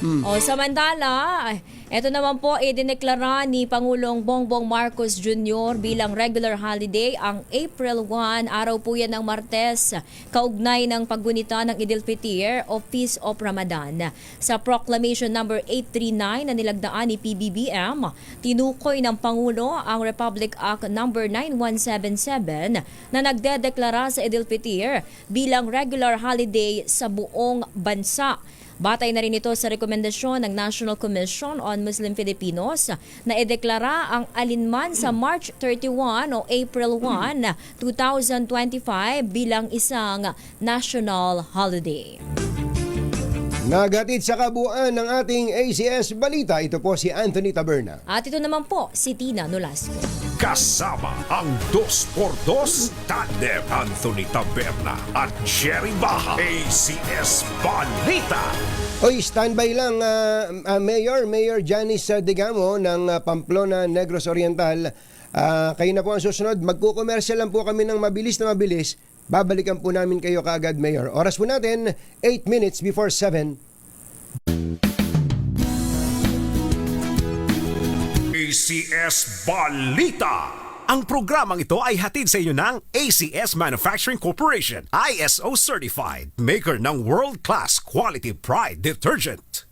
O samantala, ito naman po idineklara ni Pangulong Bongbong Marcos Jr. bilang regular holiday ang April 1, araw po yan ng Martes, kaugnay ng paggunita ng Idil Fitr o Feast of Ramadan. Sa Proclamation number 839 na nilagdaan ni PBBM, tinukoy ng Pangulo ang Republic Act number 9177 na nagdedeklara sa Idil Fitr bilang regular holiday sa buong bansa. Batay na rin ito sa rekomendasyon ng National Commission on Muslim Filipinos na ideklara ang alinman sa March 31 o April 1, 2025 bilang isang national holiday. Nagatid sa kabuuan ng ating ACS Balita, ito po si Anthony Taberna. At ito naman po si Tina Nolasco. Kasama ang 2x2 tandem Anthony Taberna at Jerry Baja. ACS Balita. Oy, standby lang Mayor Janice Digamo ng Pamplona, Negros Oriental. Kayo na po ang susunod. Magko-commercial lang po kami ng mabilis na mabilis. Babalikan po namin kayo kaagad, Mayor. Oras po natin, 8 minutes before 7. ACS Balita. Ang programang ito ay hatid sa inyo ng ACS Manufacturing Corporation, ISO certified, maker ng world-class quality Pride detergent.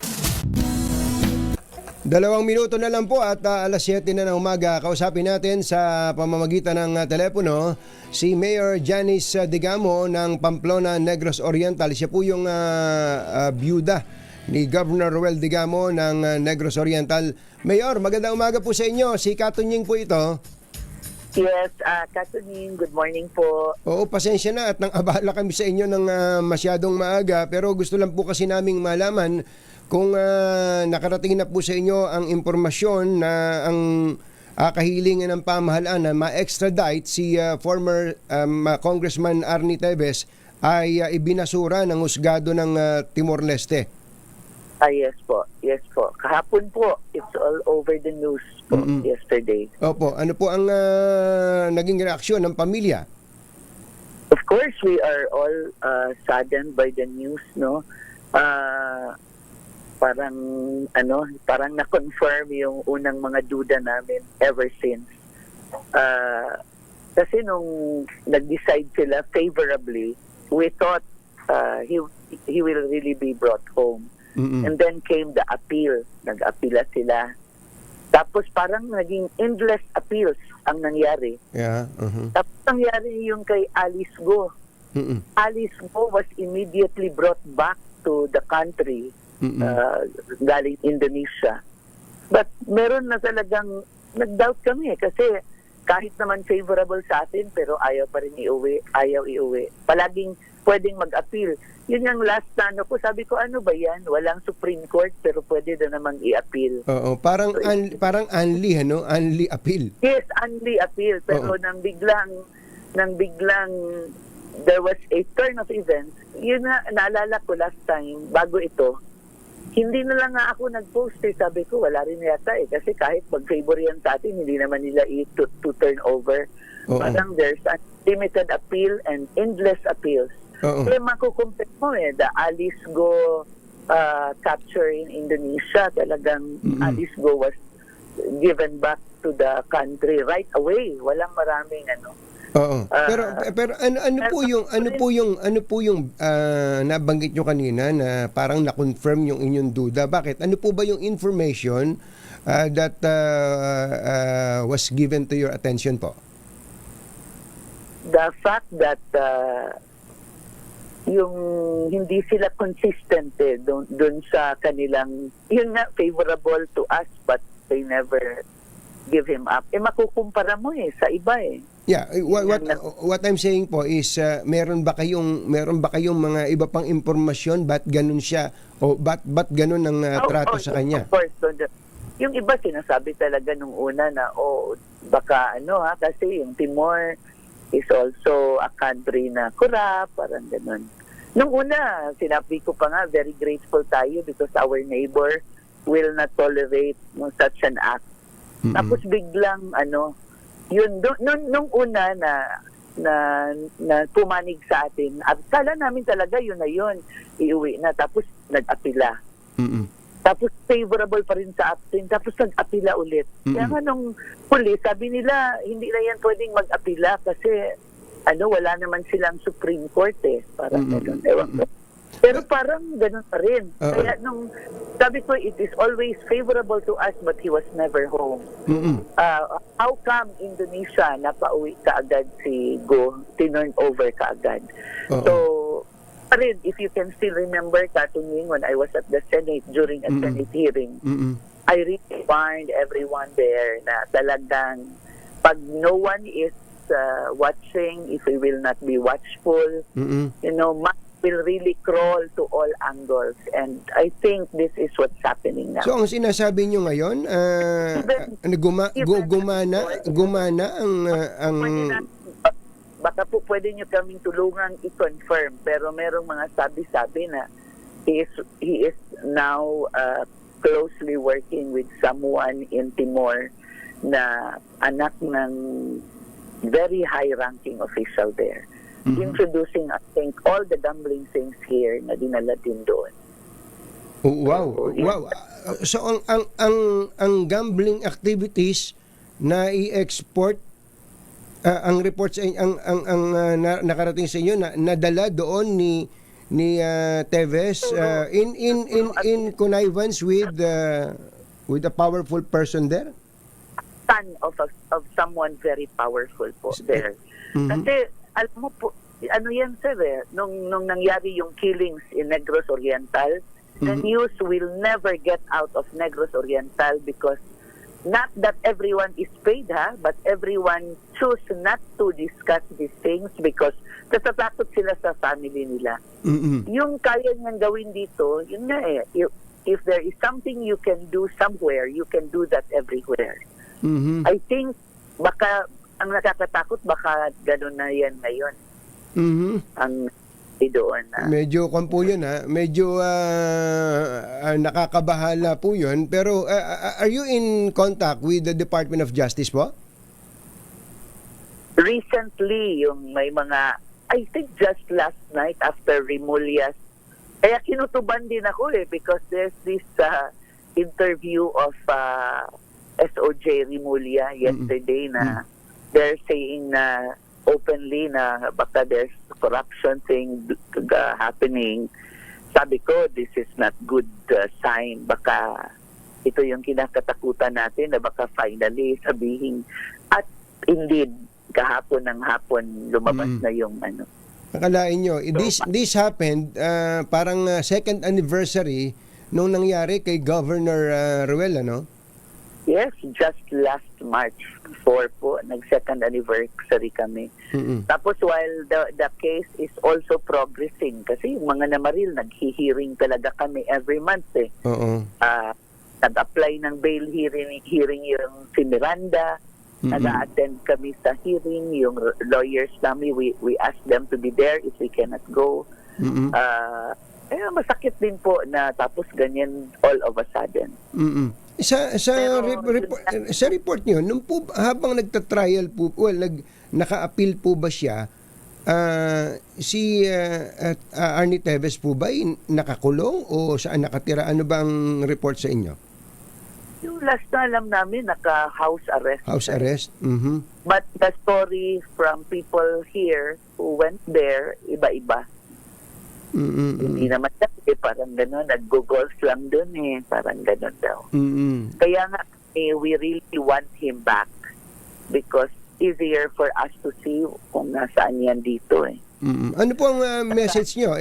2 minuto na lang po at alas 7 na ng umaga. Kausapin natin sa pamamagitan ng telepono si Mayor Janice Digamo ng Pamplona, Negros Oriental. Siya po yung byuda ni Governor Ruel Digamo ng Negros Oriental. Mayor, magandang umaga po sa inyo. Si Katunying po ito. Yes, Katunying, good morning po. Oo, pasensya na at nang abala kami sa inyo ng masyadong maaga. Pero gusto lang po kasi naming malaman kung nakarating na po sa inyo ang impormasyon na ang kahilingan ng pamahalaan na ma-extradite si former Congressman Arnie Tevez ay ibinasura ng husgado ng Timor-Leste. Yes po. Kahapon po, it's all over the news po yesterday. Opo, ano po ang naging reaksyon ng pamilya? Of course, we are all saddened by the news, no? Parang na-confirm yung unang mga duda namin ever since. Kasi nung nag-decide sila favorably, we thought he will really be brought home. And then came the appeal. Nag-apila sila. Tapos parang naging endless appeals ang nangyari. Yeah. Tapos nangyari yung kay Alice Go. Alice Go was immediately brought back to the country galing Indonesia. But meron na talagang nag-doubt kami kasi kahit naman favorable sa atin pero ayaw pa rin ayaw iuwi. Palaging pwedeng mag-appeal. Yun yung last na ko. Sabi ko, ano ba yan? Walang Supreme Court pero pwede na namang i-appeal. Oo, parang unli appeal. Yes, unli appeal. Pero nang biglang there was a turn of events. Yun na, naalala ko last time, bago ito, hindi na lang nga ako nag-post Sabi ko, wala rin yata Kasi kahit mag-favor yan sa atin, hindi naman nila to turn over. Parang there's unlimited appeal and endless appeals. Kaya makukumpit mo the Alice Go capture in Indonesia, talagang Alice Go was given back to the country right away. Walang maraming Oo. Pero ano po yung nabanggit nyo kanina na parang na-confirm yung inyong duda. Bakit? Ano po ba yung information that was given to your attention po? The fact that yung hindi sila consistent doon sa kanilang, yun nga, favorable to us but they never give him up. Makukumpara mo sa iba Yeah, what I'm saying po is meron ba kayong mga iba pang impormasyon ba't ganun siya o ba't ganun ang trato sa kanya? Of course. Yung iba sinasabi talaga nung una na baka kasi yung Timor is also a country na corrupt, parang ganun. Nung una, sinabi ko pa nga, very grateful tayo because our neighbor will not tolerate such an act. Tapos biglang, nung una na na pumanig sa atin. At kala namin talaga yun na yun. Iuwi na. Tapos nag-apila. Tapos favorable pa rin sa atin. Tapos nag-apila ulit. Kaya nga nung huli, sabi nila, hindi na yan pwedeng mag-apila kasi wala naman silang Supreme Court eh. Parang ganun. Ewan ko. Pero parang ganun pa rin. Kaya nung sabi ko, it is always favorable to us but he was never home. How come Indonesia napauwi kaagad si Go, tinurn over kaagad? So, pa rin, if you can still remember, Katunying, when I was at the Senate during a Senate hearing, I really warned everyone there na talagang pag no one is watching, if we will not be watchful, will really crawl to all angles, and I think this is what's happening now. So ang sinasabi nyo ngayon, gumana ang baka po pwede nyo kaming tulungang i-confirm, pero merong mga sabi-sabi na he is now closely working with someone in Timor na anak ng very high-ranking official there. Introducing, I think, all the gambling things here na dinala din doon. Wow. So ang gambling activities na i-export, ang reports ang nakarating sa inyo na nadala doon ni Teves in connivance with a powerful person there. Son of someone very powerful po there. Kasi alam mo po, yan sir nung nangyari yung killings in Negros Oriental, the news will never get out of Negros Oriental because not that everyone is paid but everyone choose not to discuss these things because natatakot sila sa family nila. Yung kaya niyang gawin dito, yun nga if there is something you can do somewhere, you can do that everywhere. I think baka ang nakakatakot, baka gano'n na yan ngayon. Ang doon. Medyo kampo yun medyo nakakabahala po yun. Pero are you in contact with the Department of Justice po? Recently, yung may mga, I think just last night after Remulias, kaya kinutuban din ako because there's this interview of SOJ Remulia yesterday na they're saying na openly na baka there's corruption thing happening. Sabi ko, this is not good sign. Baka ito yung kinakatakutan natin na baka finally sabihin at indeed kahapon ng hapon lumabas na yung Akalain nyo, this happened parang second anniversary nung nangyari kay Governor Ruel, no? Yes, just last March 4 po, nag-second anniversary kami. Tapos while the case is also progressing, kasi yung mga namaril, nag-hearing talaga kami every month nag-apply ng bail hearing yung si Miranda, nag-attend kami sa hearing, yung lawyers namin, we ask them to be there if we cannot go. Masakit din po na tapos ganyan all of a sudden. Sa report niyo, nung po, habang nagta-trial po, naka-appeal po ba siya, si Arnie Teves po ba nakakulong o saan nakatira? Ano bang report sa inyo? Yung last na alam namin, naka-house arrest. House arrest? But the story from people here who went there, iba-iba. Hindi naman kasi parang gano'n, nag-golf lang doon parang gano'n daw. Kaya nga, we really want him back because easier for us to see kung nasaan yan dito Ano po ang message nyo?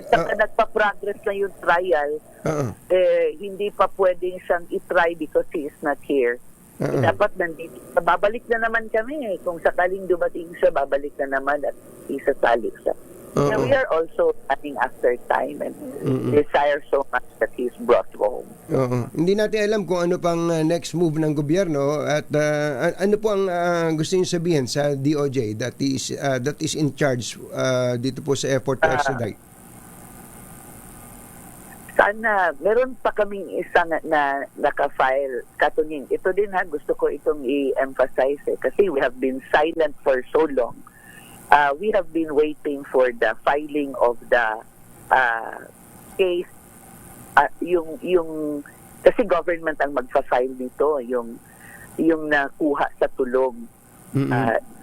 Saka nagpa-progress na yung trial, hindi pa pwedeng siyang i-try because he is not here. Dapat nandito. Babalik na naman kami kung sakaling dumating siya, babalik na naman at isasali siya. And we are also running after time and desire so much that he's brought home. Hindi natin alam kung ano pang next move ng gobyerno at ano po ang gusto niyo sabihin sa DOJ that is in charge dito po sa effort to extradite. Sana meron pa kaming isang na naka-file, Katunying. Ito din gusto ko itong i-emphasize kasi we have been silent for so long. we have been waiting for the filing of the case. Yung kasi government ang magfa-file nito, yung nakuha sa tulong.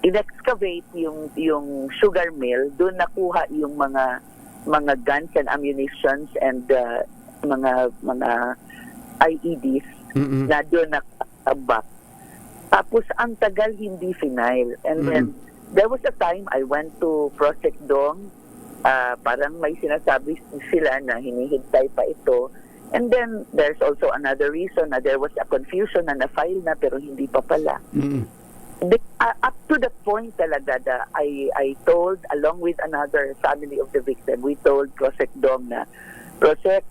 In-excavate yung sugar mill, doon nakuha yung mga guns and ammunitions and mga IEDs na doon nakabak. Tapos ang tagal hindi final. And then there was a time I went to Project Dong, parang may sinasabi sila na hinihintay pa ito. And then there's also another reason na there was a confusion na na-file na pero hindi pa pala. Up to the point talaga that I told, along with another family of the victim, we told Prosec Dong na, Prosec,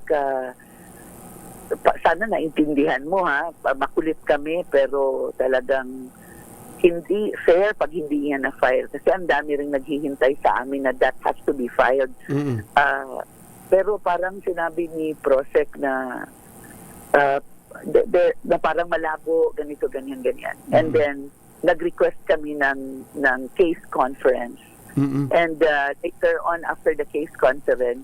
sana naintindihan mo ha, makulit kami pero talagang hindi fair pag hindi yan na-file. Kasi ang dami rin naghihintay sa amin na that has to be filed. Pero parang sinabi ni Prosec na na parang malabo, ganito, ganyan. And then, nag-request kami ng case conference. And later on, after the case conference,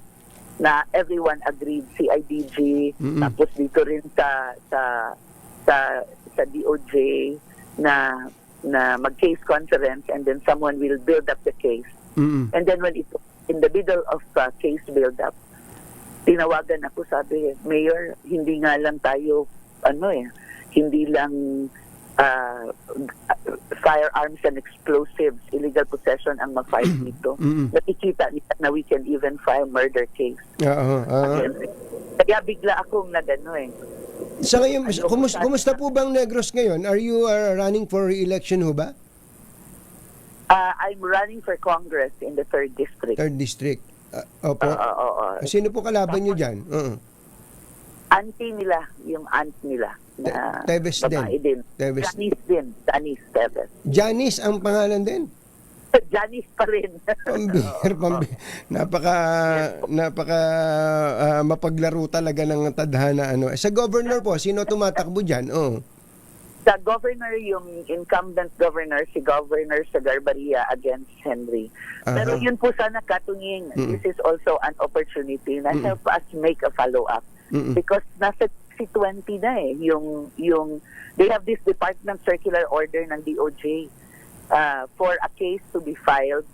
na everyone agreed, CIDG, tapos dito rin sa DOJ, na mag-case conference, and then someone will build up the case. And then when it in the middle of case build-up, tinawagan ako, sabi, Mayor, hindi nga lang tayo, hindi lang firearms and explosives, illegal possession ang mag-file dito. Nakikita nila na we can even file murder case. Kaya bigla akong Sa ngayon, kumusta po bang Negros ngayon? Are you running for re-election ho ba? I'm running for Congress in the 3rd District. 3rd District. Opo. Sino po kalaban nyo dyan? Auntie nila, yung aunt nila. Na Teves din. Janice din. Janice Teves. Janice ang pangalan din? Janice pa rin. Pambihir. Napaka mapaglaro talaga ng tadhana. Sa governor po, sino tumatakbo dyan? Sa governor, yung incumbent governor, si Governor Sagarbaria against Henry. Pero yun po sana katunging. This is also an opportunity na help us make a follow-up. Because nasa C20 na yung they have this department circular order ng DOJ for a case to be filed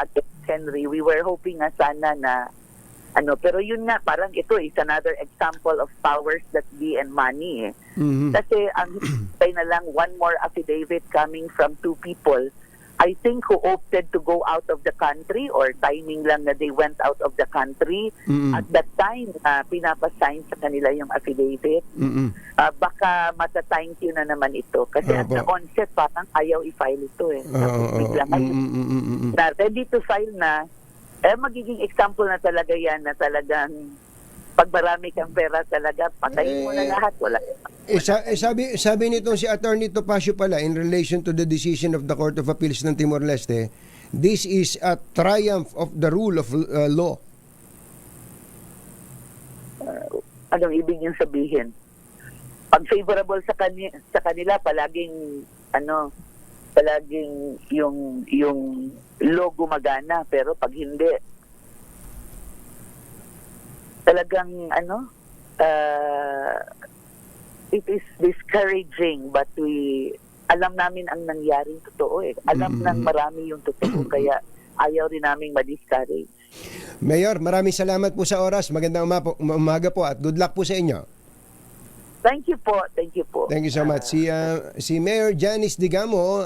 against Henry. We were hoping na sana na pero yun nga, parang ito is another example of powers that be and money. Kasi ang hintay na lang one more affidavit coming from 2 people, I think, who opted to go out of the country or timing lang na they went out of the country. At that time, pinapasign sa kanila yung affidavit. Baka mata-thank you na naman ito. Kasi at the onset, parang ayaw i-file ito bigla ngayon. Na ready to file na, magiging example na talaga yan na talagang pag marami kang pera talaga, patayin mo na lahat. Wala. Sabi nitong si Attorney Topacio pala, in relation to the decision of the Court of Appeals ng Timor-Leste, this is a triumph of the rule of law. Anong ibig niyong sabihin? Pag favorable sa kanila, palaging yung law gumagana, pero pag hindi, talagang it is discouraging, but alam namin ang nangyaring totoo Alam ng marami yung totoo, kaya ayaw rin naming ma-discourage. Mayor, maraming salamat po sa oras. Magandang umaga po at good luck po sa inyo. Thank you po. Thank you so much. Si Mayor Janice Digamo,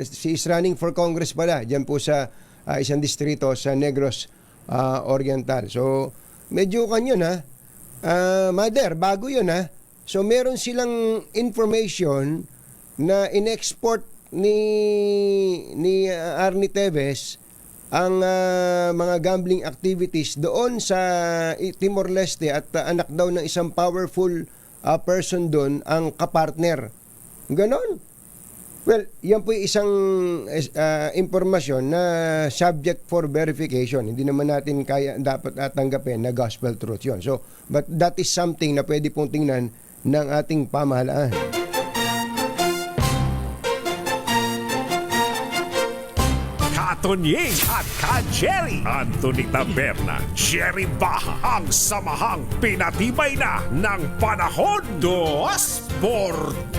she is running for Congress pala, dyan po sa isang distrito sa Negros Oriental. So, medyo kanyon Mother, bago yun So, meron silang information na in-export ni Arnie Teves ang mga gambling activities doon sa Timor-Leste at anak daw ng isang powerful person doon ang kapartner. Ganon. Well, yan po isang impormasyon na subject for verification. Hindi naman natin dapat tanggapin na gospel truth yun. So, but that is something na pwede pong tingnan ng ating pamahalaan. Katonying at ka-Jerry. Anthony Taberna, Jerry Baha, ang samahang pinatibay na ng panahon. 2 por 2.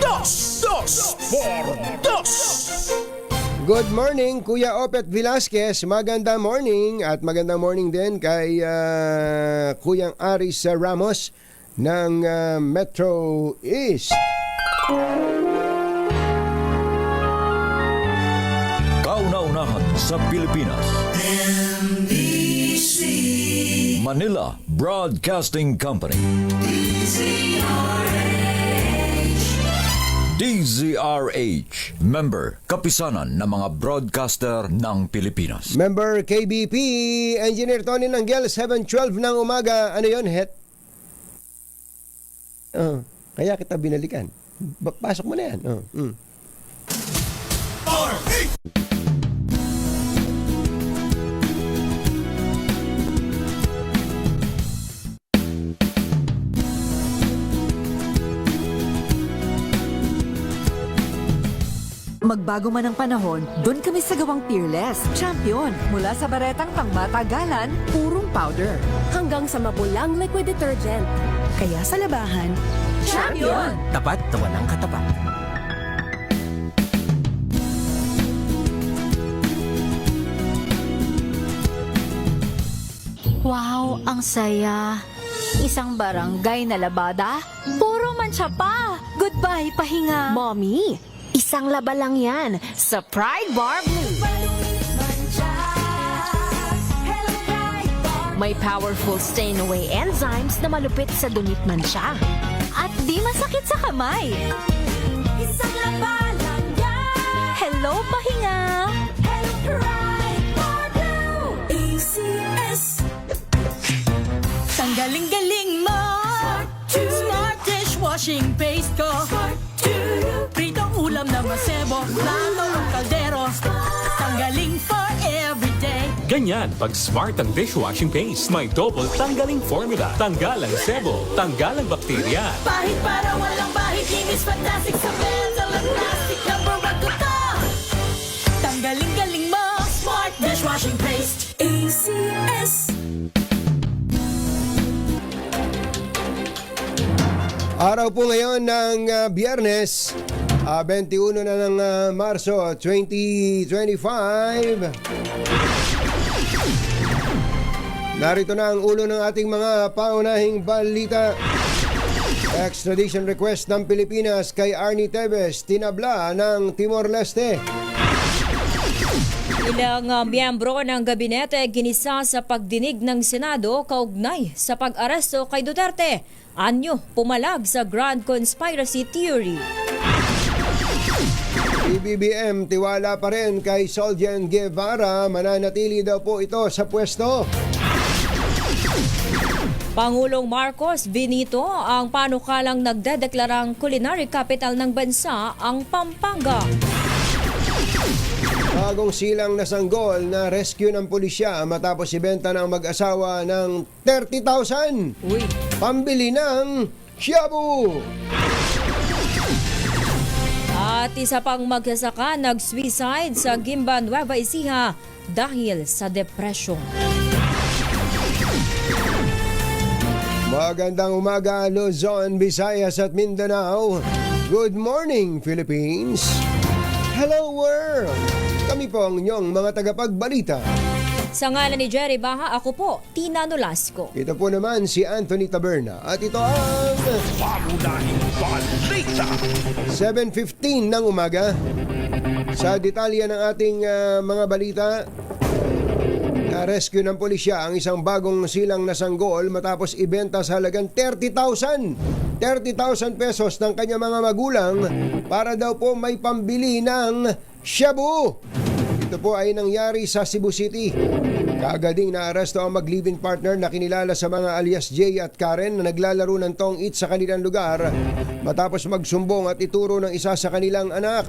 2 por 2. Good morning, Kuya Opet Velasquez. Magandang morning at magandang morning din kay Kuyang Aris Ramos ng Metro East. Kauna-unahan sa Pilipinas. Manila Broadcasting Company. DZRH, member, kapisanan ng mga broadcaster ng Pilipinas. Member KBP, Engineer Tony Nanggel, 7:12 ng umaga. Ano yon, Het? Kaya kita binalikan. Pasok mo na yan. Magbago man ang panahon, doon kami sa gawang Peerless. Champion, mula sa baretang pangmatagalan, purong powder. Hanggang sa mabulang liquid detergent. Kaya sa labahan, Champion! Tapat na walang katapat. Wow, ang saya. Isang barangay na labada, puro mancha pa. Goodbye, pahinga. Mommy, isang laba lang yan sa Pride Bar Blue. May powerful stain-away enzymes na malupit sa dunit mancha. At di masakit sa kamay. Isang laba lang yan. Hello, pahinga. Hello, Pride Bar Blue. ACS. Tanggaling-galing mo! Smart dishwashing paste ko! Pritong ulam na masebo, plato ng kaldero. Tanggaling for everyday. Ganyan pag smart ang dishwashing paste. May double tanggaling formula. Tanggal ang sebo, tanggal ang bakterya. Pahit para walang bahid, linis fantastic sa metal at plastic. Number one ko to! Tanggaling-galing mo! Smart dishwashing paste. ACS. Araw po ngayon ng Biyernes, 21 na ng Marso 2025. Narito na ang ulo ng ating mga paunahing balita. Extradition request ng Pilipinas kay Arnie Tevez, tinabla ng Timor-Leste. Ilang miyembro ng gabinete ginisa sa pagdinig ng Senado kaugnay sa pag-aresto kay Duterte. Anyo pumalag sa Grand Conspiracy Theory. PBBM tiwala pa rin kay Soljan Guevara, mananatili daw po ito sa pwesto. Pangulong Marcos Benito ang panukalang nagdedeklarang culinary capital ng bansa ang Pampanga. Bagong silang na sanggol na rescue ng pulisya matapos ibenta ng mag-asawa ng 30,000. Pambili ng shabu. At isa pang magsasaka nag-suicide sa Gimba, Nueva Ecija dahil sa depresyon. Magandang umaga Luzon, Visayas at Mindanao. Good morning Philippines. Hello world. Kami po ang inyong mga tagapagbalita. Sa ngalan ni Jerry Baha, ako po, Tina Nolasco. Ito po naman si Anthony Taberna at ito ang Pangunahing balita. 7:15 ng umaga. Sa detalye ng ating mga balita, na-rescue ng pulisya ang isang bagong silang na sanggol matapos ibenta sa halagang 30,000 pesos ng kanyang mga magulang para daw po may pambili ng shabu. Ito po ay nangyari sa Cebu City. Kaagad naaresto ang mag-live-in partner na kinilala sa mga alias Jay at Karen na naglalaro ng tong-it sa kanilang lugar matapos magsumbong at ituro ng isa sa kanilang anak.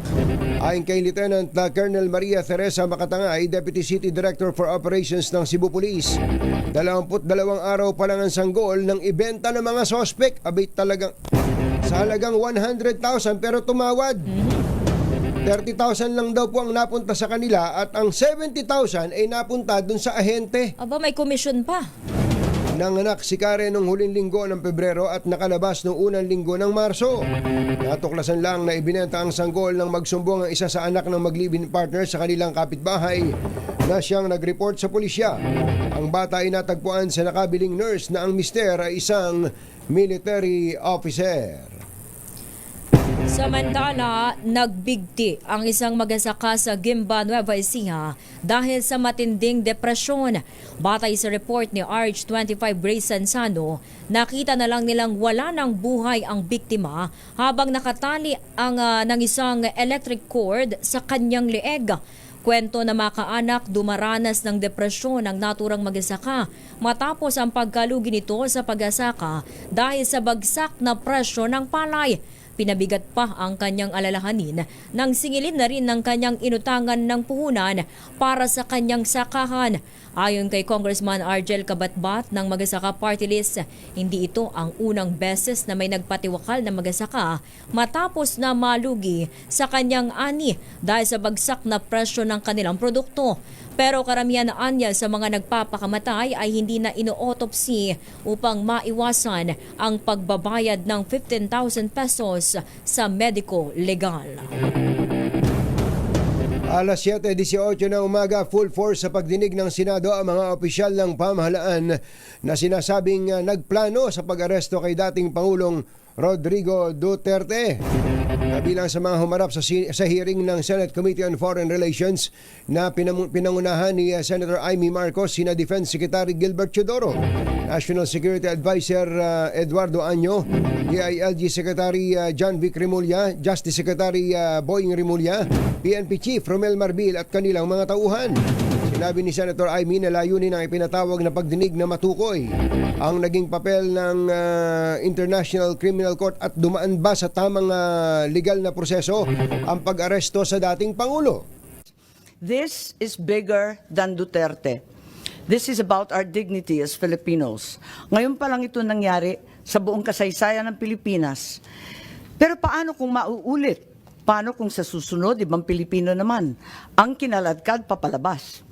Ayon kay Lieutenant Colonel Maria Teresa Makatangay, Deputy City Director for Operations ng Cebu Police, 22 araw pa lang ang sanggol ng ibenta ng mga sospek. Abay talagang sa halagang 100,000 pero tumawad. 30,000 lang daw po ang napunta sa kanila at ang 70,000 ay napunta dun sa ahente. Aba, may komisyon pa. Nanganak si Karen noong huling linggo ng Pebrero at nakalabas noong unang linggo ng Marso. Natuklasan lang na ibinenta ang sanggol ng magsumbong ang isa sa anak ng mag-live-in partner sa kanilang kapitbahay na siyang nag-report sa pulisya. Ang bata ay natagpuan sa nakabiling nurse na ang mister ay isang military officer. Samantala, nagbigti ang isang mag-asaka sa Gimba, Nueva Ecija dahil sa matinding depresyon. Batay sa report ni RH25 Ray Sansano, nakita na lang nilang wala ng buhay ang biktima habang nakatali ng isang electric cord sa kanyang leeg. Kwento na makaanak, dumaranas ng depresyon ang naturang mag-asaka matapos ang pagkalugi nito sa pag-asaka dahil sa bagsak na presyo ng palay. Pinabigat pa ang kanyang alalahanin nang singilin na rin ng kanyang inutangan ng puhunan para sa kanyang sakahan. Ayon kay Congressman Argel Kabatbat ng Magasaka Party List, hindi ito ang unang beses na may nagpatiwakal na magasaka matapos na malugi sa kanyang ani dahil sa bagsak na presyo ng kanilang produkto. Pero karamihan na anya sa mga nagpapakamatay ay hindi na ino-autopsy upang maiwasan ang pagbabayad ng 15,000 pesos sa mediko legal. Alas 7:18 ng umaga, full force sa pagdinig ng Senado ang mga opisyal ng pamahalaan na sinasabing nagplano sa pag-aresto kay dating Pangulong Rodrigo Duterte. Kabilang sa mga humarap sa hearing ng Senate Committee on Foreign Relations na pinangunahan ni Senator Amy Marcos, sina Defense Secretary Gilbert Teodoro, National Security Advisor Eduardo Año, DILG Secretary John Vic Remulla, Justice Secretary Boying Remulla, PNP Chief Romel Marbil at kanilang mga tauhan. Sinabi ni Senator Amy na layunin ang ipinatawag na pagdinig na matukoy ang naging papel ng International Criminal Court at dumaan ba sa tamang legal na proseso ang pag-aresto sa dating Pangulo. This is bigger than Duterte. This is about our dignity as Filipinos. Ngayon pa lang ito nangyari sa buong kasaysayan ng Pilipinas. Pero paano kung mauulit? Paano kung sa susunod, ibang Pilipino naman ang kinaladkad papalabas?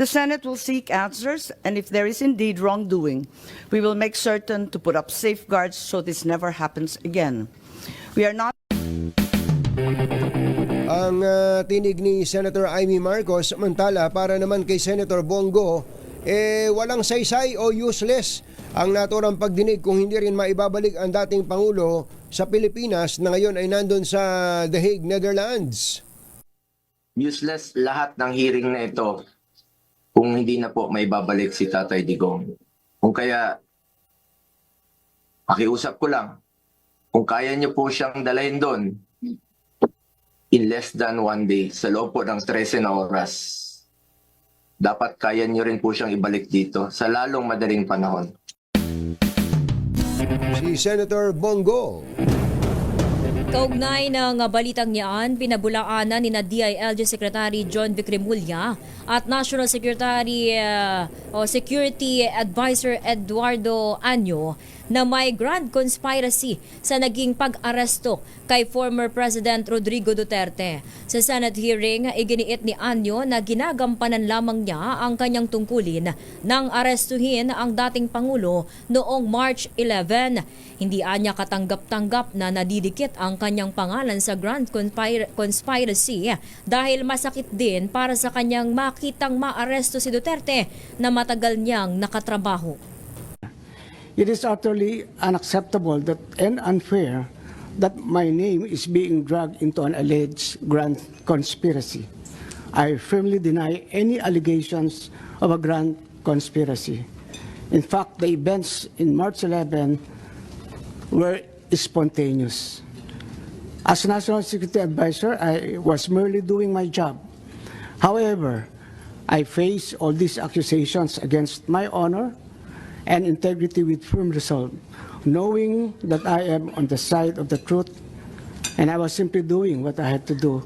The Senate will seek answers, and if there is indeed wrongdoing, we will make certain to put up safeguards so this never happens again. We are not... Ang tinig ni Senator Amy Marcos, samantala para naman kay Senator Bongo, walang saysay o useless ang naturang pagdinig kung hindi rin maibabalik ang dating Pangulo sa Pilipinas na ngayon ay nandun sa The Hague, Netherlands. Useless lahat ng hearing na ito kung hindi na po may babalik si Tatay Digong. Kung kaya, pakiusap ko lang, kung kaya niyo po siyang dalahin doon in less than 1 day, sa loob po ng 13 na oras, dapat kaya niyo rin po siyang ibalik dito sa lalong madaling panahon. Si Senator Bongo. Kaugnay ng balitang niyan, pinabulaanan ni DILG Secretary John Vic Remulla at National Security Advisor Eduardo Año na may grand conspiracy sa naging pag-aresto kay former President Rodrigo Duterte. Sa Senate hearing, iginiit ni Año na ginagampanan lamang niya ang kanyang tungkulin nang arestuhin ang dating Pangulo noong March 11. Hindi anya katanggap-tanggap na nadidikit ang kanyang pangalan sa grand conspiracy dahil masakit din para sa kanyang makitang maaresto si Duterte na matagal niyang nakatrabaho. It is utterly unacceptable and unfair that my name is being dragged into an alleged grand conspiracy. I firmly deny any allegations of a grand conspiracy. In fact, the events in March 11 were spontaneous. As National Security Advisor, I was merely doing my job. However, I face all these accusations against my honor and integrity with firm resolve, knowing that I am on the side of the truth, and I was simply doing what I had to do.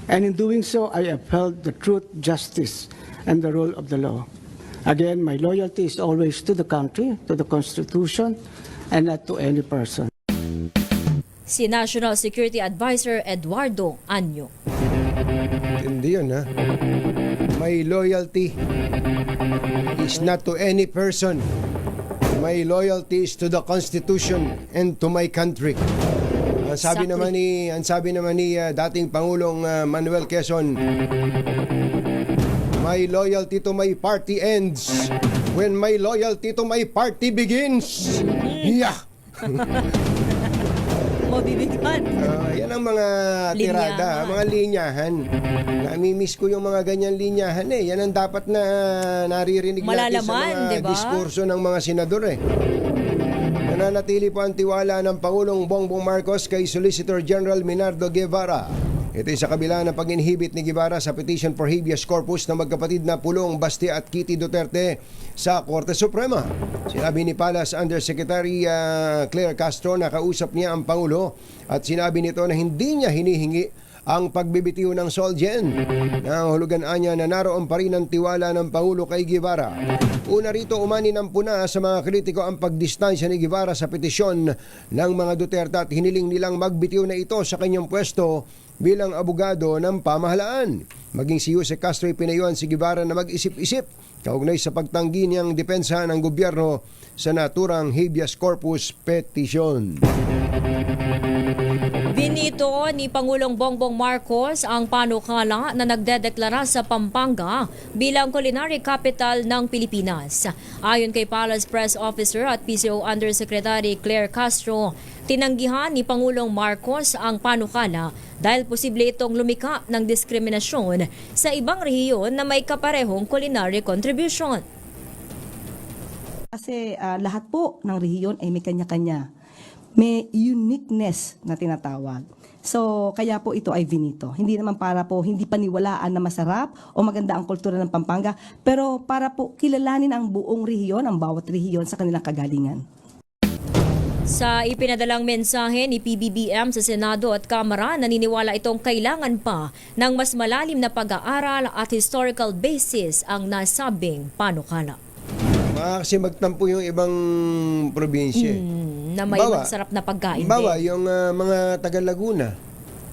And in doing so, I upheld the truth, justice, and the rule of the law. Again, my loyalty is always to the country, to the Constitution, and not to any person. Si National Security Advisor Eduardo Año. Hindi yun, ha? My loyalty is not to any person. My loyalty is to the Constitution and to my country. Ang sabi naman ni dating Pangulong Manuel Quezon, my loyalty to my party ends when my loyalty to my party begins. Yeah. Mabibigan. Yan ang mga tirada, mga linyahan. Nami-miss ko yung mga ganyan linyahan eh. Yan ang dapat na naririnig natin sa mga diba? diskurso ng mga senador eh. Nananatili po ang tiwala ng Pangulong Bongbong Marcos kay Solicitor General Minardo Guevara. Ito ay sa kabila ng pag-inhibit ni Guevara sa petition for habeas corpus ng magkapatid na Pulong Basti at Kitty Duterte sa Korte Suprema. Sinabi ni Palace Undersecretary Claire Castro na kausap niya ang Pangulo at sinabi nito na hindi niya hinihingi ang pagbibitiw ng Solgen. Nangahulugan niya na naroon pa rin ang tiwala ng Pangulo kay Guevara. Una rito, umani ng puna sa mga kritiko ang pagdistansya ni Guevara sa petisyon ng mga Duterte at hiniling nilang magbitiw na ito sa kanyang pwesto bilang abogado ng pamahalaan. Maging si Jose Castro ay pinayuhan si Guevara na mag-isip-isip kaugnay sa pagtanggi niyang depensa ng gobyerno sa naturang habeas corpus petition. Binito ni Pangulong Bongbong Marcos ang panukala na nagdedeklara sa Pampanga bilang culinary capital ng Pilipinas. Ayon kay Palace Press Officer at PCO Undersecretary Claire Castro, tinanggihan ni Pangulong Marcos ang panukala dahil posible itong lumika ng diskriminasyon sa ibang rehiyon na may kaparehong culinary contribution. Kasi lahat po ng rehiyon ay may kanya-kanya. May uniqueness na tinatawag. So, kaya po ito ay Vinito. Hindi naman para po hindi paniwalaan na masarap o maganda ang kultura ng Pampanga, pero para po kilalanin ang buong rehiyon, ang bawat rehiyon sa kanilang kagalingan. Sa ipinadalang mensahe ni PBBM sa Senado at Kamara, naniniwala itong kailangan pa ng mas malalim na pag-aaral at historical basis ang nasabing panukala. Kasi magtampo yung ibang probinsya. Na may masarap na pagkain din. Yung mga taga Laguna.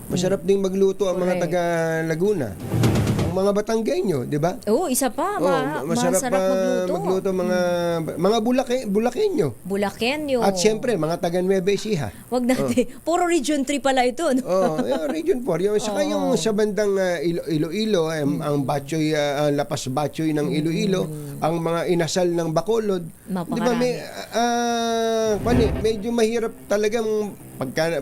Masarap ding magluto ang mga taga Laguna. Ang mga Batanggenyo, di ba? Oo, isa pa. Masarap magluto mga Bulakenyo. Bulakenyo. At siyempre, mga taga Nueva Ecija. Wag natin. Puro Region 3 pala ito. No? Region 4. Saka yung sa bandang Iloilo, ang Batchoy, Lapas Batchoy ng Iloilo, ang mga inasal ng Bacolod. Di ba, medyo mahirap talagang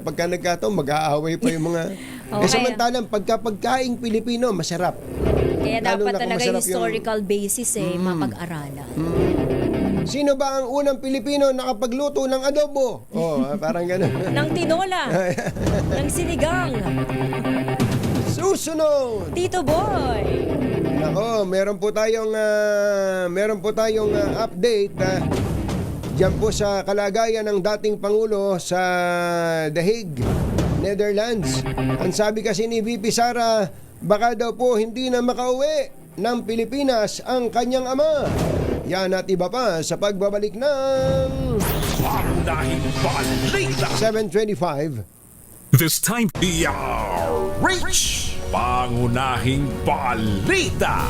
pagka nagkataon, mag-aaway pa yung mga... samantalang pagkaing Pilipino, masarap. Kaya dapat talaga yung historical basis mapag-aralan. Sino ba ang unang Pilipino nakapagluto ng adobo? Parang gano'n. Ng tinola. Ng sinigang. Susunod! Tito Boy! Nako, meron po tayong update diyan po sa kalagayan ng dating Pangulo sa The Hague, Netherlands. Ang sabi kasi ni VP Sara, baka daw po hindi na makauwi ng Pilipinas ang kanyang ama. Yan at iba pa sa pagbabalik ng Pangunahing Balita 7:25. This time, DRH Pangunahing Balita.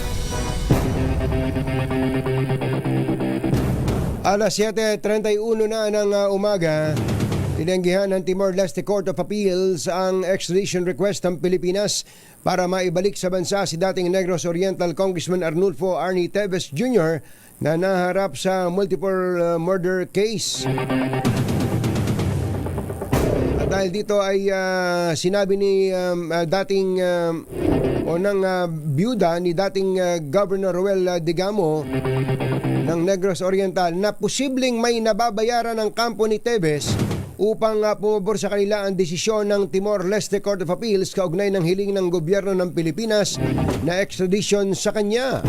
Alas 7:31 na ng umaga, tinanggihan ng Timor-Leste Court of Appeals ang extradition request ng Pilipinas para maibalik sa bansa si dating Negros Oriental Congressman Arnulfo Arnie Teves Jr. na naharap sa multiple murder case. At dahil dito ay sinabi ni dating byuda ni dating Governor Roel Digamo ng Negros Oriental na posibleng may nababayaran ng kampo ni Teves upang pumabor sa kanila ang desisyon ng Timor-Leste Court of Appeals kaugnay ng hiling ng gobyerno ng Pilipinas na extradition sa kanya.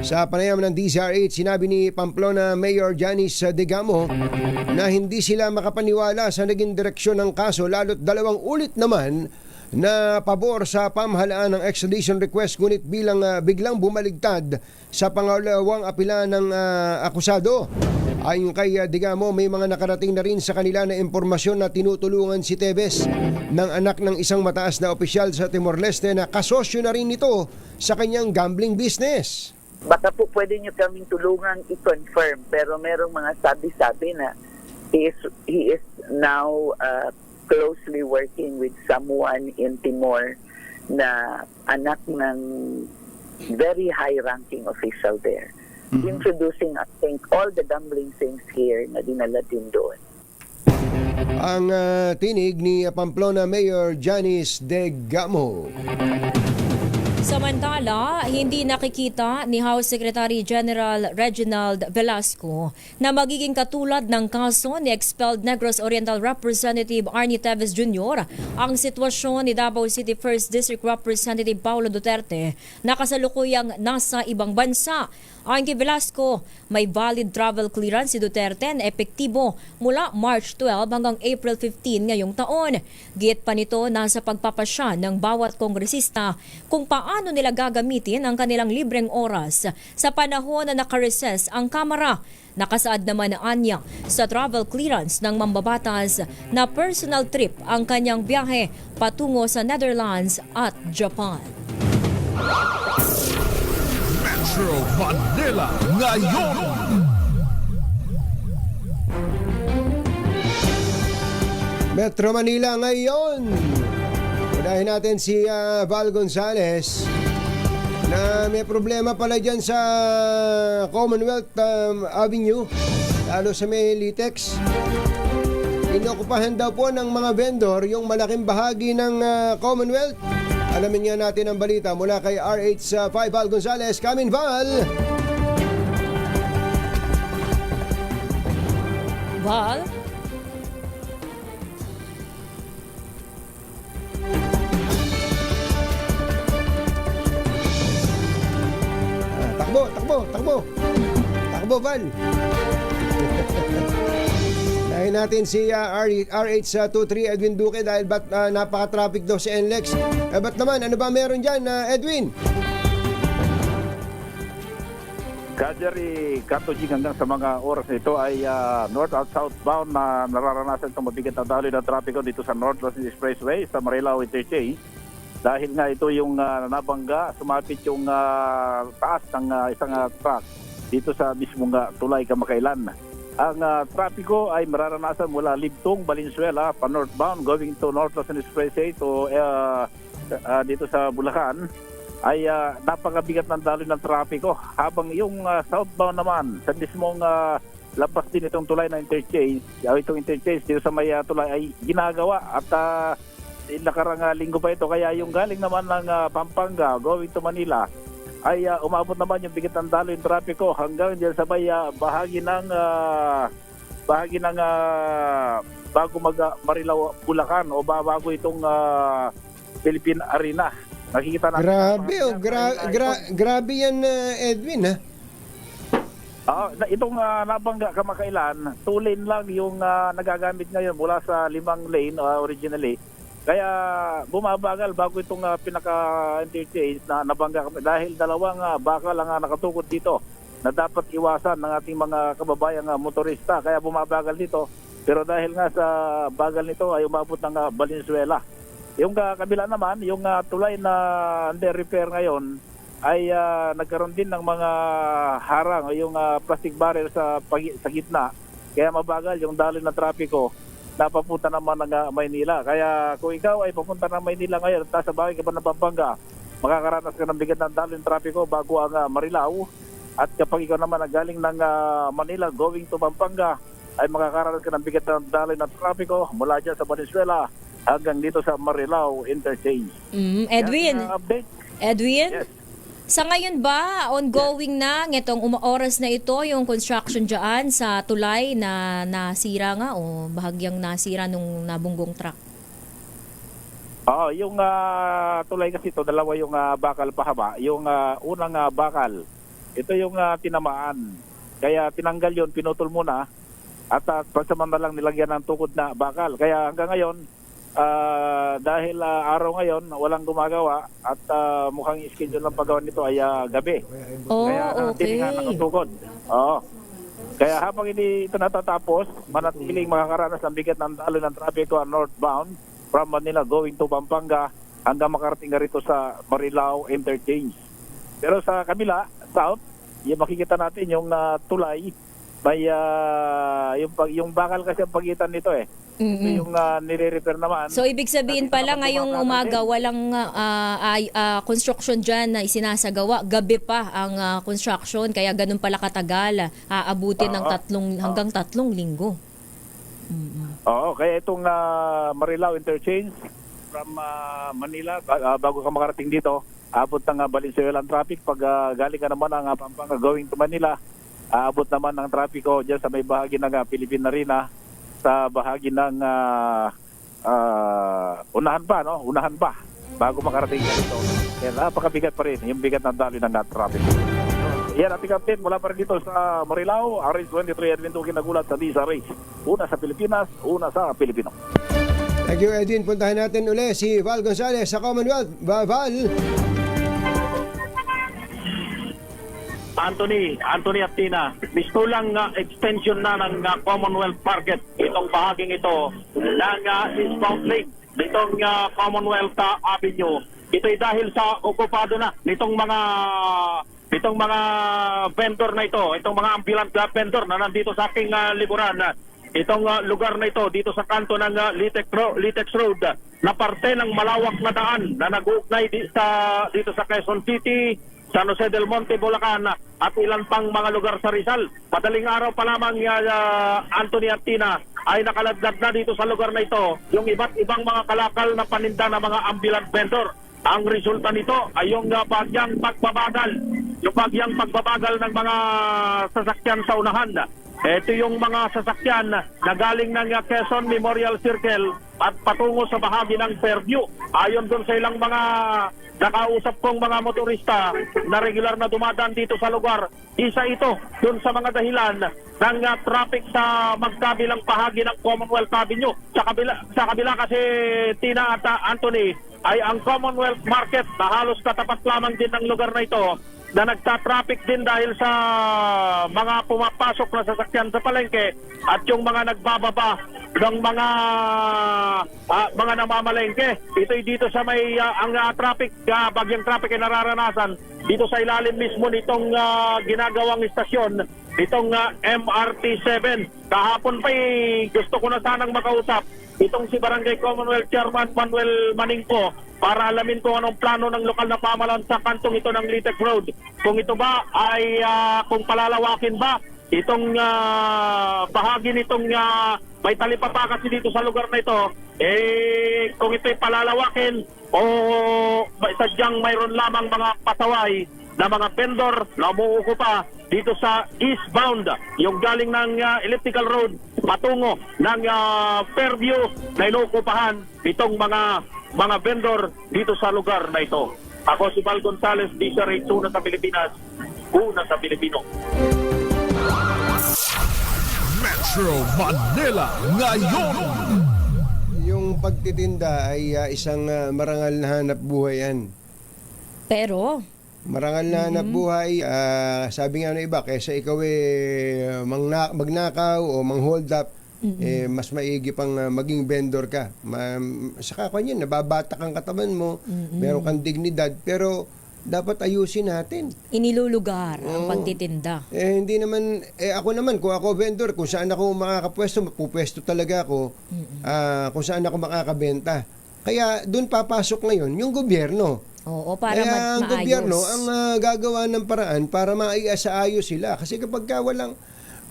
Sa panayam ng DZRH, sinabi ni Pamplona Mayor Janice Digamo na hindi sila makapaniwala sa naging direksyon ng kaso lalo't 2 ulit naman na pabor sa pamahalaan ng extradition request ngunit biglang bumaligtad sa pangalawang apela ng akusado. Ayon kay Digamo, may mga nakarating na rin sa kanila na impormasyon na tinutulungan si Tevez ng anak ng isang mataas na opisyal sa Timor-Leste na kasosyo na rin nito sa kanyang gambling business. Baka po pwede nyo kaming tulungan i-confirm, pero merong mga sabi-sabi na he is now closely working with someone in Timor na anak ng very high-ranking official there. Introducing, I think, all the gambling things here na dinala din doon. Ang tinig ni Pamplona Mayor Janice Digamo. Samantala, hindi nakikita ni House Secretary General Reginald Velasco na magiging katulad ng kaso ni expelled Negros Oriental Representative Arnie Teves Jr. ang sitwasyon ni Davao City 1st District Representative Paulo Duterte na kasalukuyang nasa ibang bansa. Ayon kay Velasco, may valid travel clearance si Duterte na epektibo mula March 12 hanggang April 15 ngayong taon. Giit pa nito na sa pagpapasya ng bawat kongresista kung paano nila gagamitin ang kanilang libreng oras sa panahon na nakareses ang Kamara. Nakasaad naman na anya sa travel clearance ng mambabatas na personal trip ang kanyang biyahe patungo sa Netherlands at Japan. Metro Manila ngayon. Metro Manila ngayon. Unahin natin si Val Gonzales na may problema pala dyan sa Commonwealth Avenue, lalo sa may Litex. Inokupahan daw po ng mga vendor yung malaking bahagi ng Commonwealth. Alamin nga natin ang balita mula kay RH5 Val Gonzales. Kamin, Val! Val? Takbo, Val! Dahil natin si RH23 Edwin Duque dahil napaka-traffic daw si NLEX. Ba't naman? Ano ba meron dyan, Edwin? Kajari, Katujing hanggang sa mga oras na ito ay north at southbound na nararanasan itong mabigat na daloy ng trapiko dito sa Northwest Expressway sa Marilao Interchange. Dahil nga ito yung nabangga, sumapit yung taas ng isang truck dito sa mismong tulay Kamakailan. Ang trapiko ay mararanasan mula Libtong, Valenzuela, pa northbound going to Northwest Expressway to dito sa Bulacan ay napakabigat ng daloy ng trapiko. Habang yung southbound naman sa mismong labas din itong tulay na interchange, itong interchange dito sa may tulay ay ginagawa at nakarang linggo pa ito, kaya yung galing naman ng Pampanga going to Manila ay umabot naman yung bigat ng daloy ng trapiko hanggang diyan sa may bahagi ng bago Marilao Bulacan o bago itong Philippine Arena. Nakikita natin. Grabe yan, Edwin, ha? Itong nabangga Kamakailan, 2 lane lang yung nagagamit ngayon mula sa 5 lane originally. Kaya bumabagal bago itong pinaka-interchange na nabangga kami dahil 2 bakal ang nakatukod dito na dapat iwasan ng ating mga kababayang motorista. Kaya bumabagal dito. Pero dahil nga sa bagal nito ay umabot ng Valenzuela. Yung kabila naman, yung tulay na under repair ngayon ay nagkaroon din ng mga harang o yung plastic barrier sa gitna. Kaya mabagal yung daloy na trapiko napapunta naman ng Maynila. Kaya kung ikaw ay papunta ng Maynila ngayon at sa bahay ka pa ng Pampanga, makakaranas ka ng bigat ng daloy ng trapiko bago ang Marilao. At kapag ikaw naman galing ng Manila going to Pampanga, ay makakaranas ka ng bigat ng daloy ng trapiko mula dyan sa Valenzuela hanggang dito sa Marilao Interchange. Edwin? Update? Edwin? Yes. Sa ngayon ba, ongoing na itong oras na ito yung construction dyan sa tulay na nasira nga o bahagyang nasira nung nabunggong truck? Yung tulay kasi ito, 2 yung bakal pahaba. Yung unang bakal, ito yung tinamaan. Kaya tinanggal yon, pinutol muna at pagsamantalang nilagyan ng tukod na bakal. Kaya hanggang ngayon, dahil araw ngayon walang gumagawa at mukhang schedule ng paggawa nito ay gabi. Oh, kaya okay. hindi nga nakatukod. Kaya habang hindi ito natatapos, manatiling makakaranas ng bigat ng daloy ng trapiko northbound from Manila going to Pampanga hanggang makarating na rito sa Marilao Interchange. Pero sa kabila, south, yung makikita natin yung tulay, may yung bakal kasi ang pagitan nito eh. Ito yung nire-repair naman. So, ibig sabihin pala ngayong umaga, walang construction dyan na isinasagawa. Gabi pa ang construction, kaya ganun pala katagal. Aabutin ng hanggang 3 linggo. Oo, kaya itong Marilao Interchange from Manila, bago ka makarating dito, abot ng Valenzuela traffic. Pag galing ka naman ang Pampanga going to Manila, aabot naman ng trapiko dyan sa may bahagi ng Philippine Arena, sa bahagi ng unahan pa bago makarating dito. Kaya napakabigat pa rin yung bigat ng daloy ng traffic. Yan ating update mula pa rin dito sa Marilao. RH23 Edwin Tukin nagulat sa Disa Race. Una sa Pilipinas, una sa Pilipino. Thank you, Edwin. Puntahan natin uli si Val Gonzalez sa Commonwealth. Val. Anthony at Tina, gusto lang extension na ng Commonwealth Market itong bahaging ito ng eastbound lane nitong Commonwealth Avenue. Ito'y dahil sa okupado na nitong mga vendor na ito, itong mga ambulant vendor na nandito sa aking liburan. Itong lugar na ito dito sa kanto ng Litex Road na parte ng malawak na daan na nag-uugnay dito sa Quezon City, San Jose del Monte, Bulacan at ilan pang mga lugar sa Rizal. Madaling araw pa lamang Anthony at Tina ay nakaladlad na dito sa lugar na ito yung iba't ibang mga kalakal na paninda ng mga ambulant vendor. Ang resulta nito ay yung bagyang pagbabagal ng mga sasakyan sa unahan. Ito yung mga sasakyan na galing ng Quezon Memorial Circle at patungo sa bahagi ng Fairview. Ayon doon sa ilang mga nakausap kong mga motorista na regular na dumadaan dito sa lugar, isa ito doon sa mga dahilan ng traffic sa magkabilang bahagi ng Commonwealth Avenue. Sa kabila kasi, Tina at Anthony, ay ang Commonwealth Market na halos katapat lamang din ng lugar na ito na nagta-traffic din dahil sa mga pumapasok na sasakyan sa palengke at yung mga nagbababa ng mga namamalengke. Ito'y dito sa may ang traffic, bagyang traffic ay nararanasan dito sa ilalim mismo nitong ginagawang istasyon, itong MRT7. Kahapon pa gusto ko na sanang makausap itong si Barangay Commonwealth Chairman Manuel Maningco para alamin kung anong plano ng lokal na pamahalaan sa kantong ito ng Litex Road. Kung ito ba ay kung palalawakin ba itong bahagi nitong may talipapa kasi dito sa lugar na ito, kung ito'y palalawakin o sadyang mayroon lamang mga pasaway na mga vendor na umuuko pa dito sa eastbound, yung galing ng elliptical road patungo ng Fairview na inuukupahan itong mga vendor dito sa lugar na ito. Ako si Val Gonzalez, Disa Race, una sa Pilipinas, una sa Pilipino. Metro Manila ngayon. Yung pagtitinda ay isang marangal na hanap buhay yan. Pero marangal na hanap buhay, sabi nga ng iba, kaysa ikaw magnakaw o mang-hold up, mas maigi pang maging vendor ka. Saka kanyan, nababata kang katawan mo, meron kang dignidad, pero dapat ayusin natin. Inilulugar ang pagtitinda. Hindi naman, ako naman, kung ako vendor, kung saan ako makakapwesto, pupwesto talaga ako, kung saan ako makakabenta. Kaya doon papasok ngayon yung gobyerno. Oo, para kaya ang maayos. gobyerno ang gagawa ng paraan para maiasa-ayos sila. Kasi kapag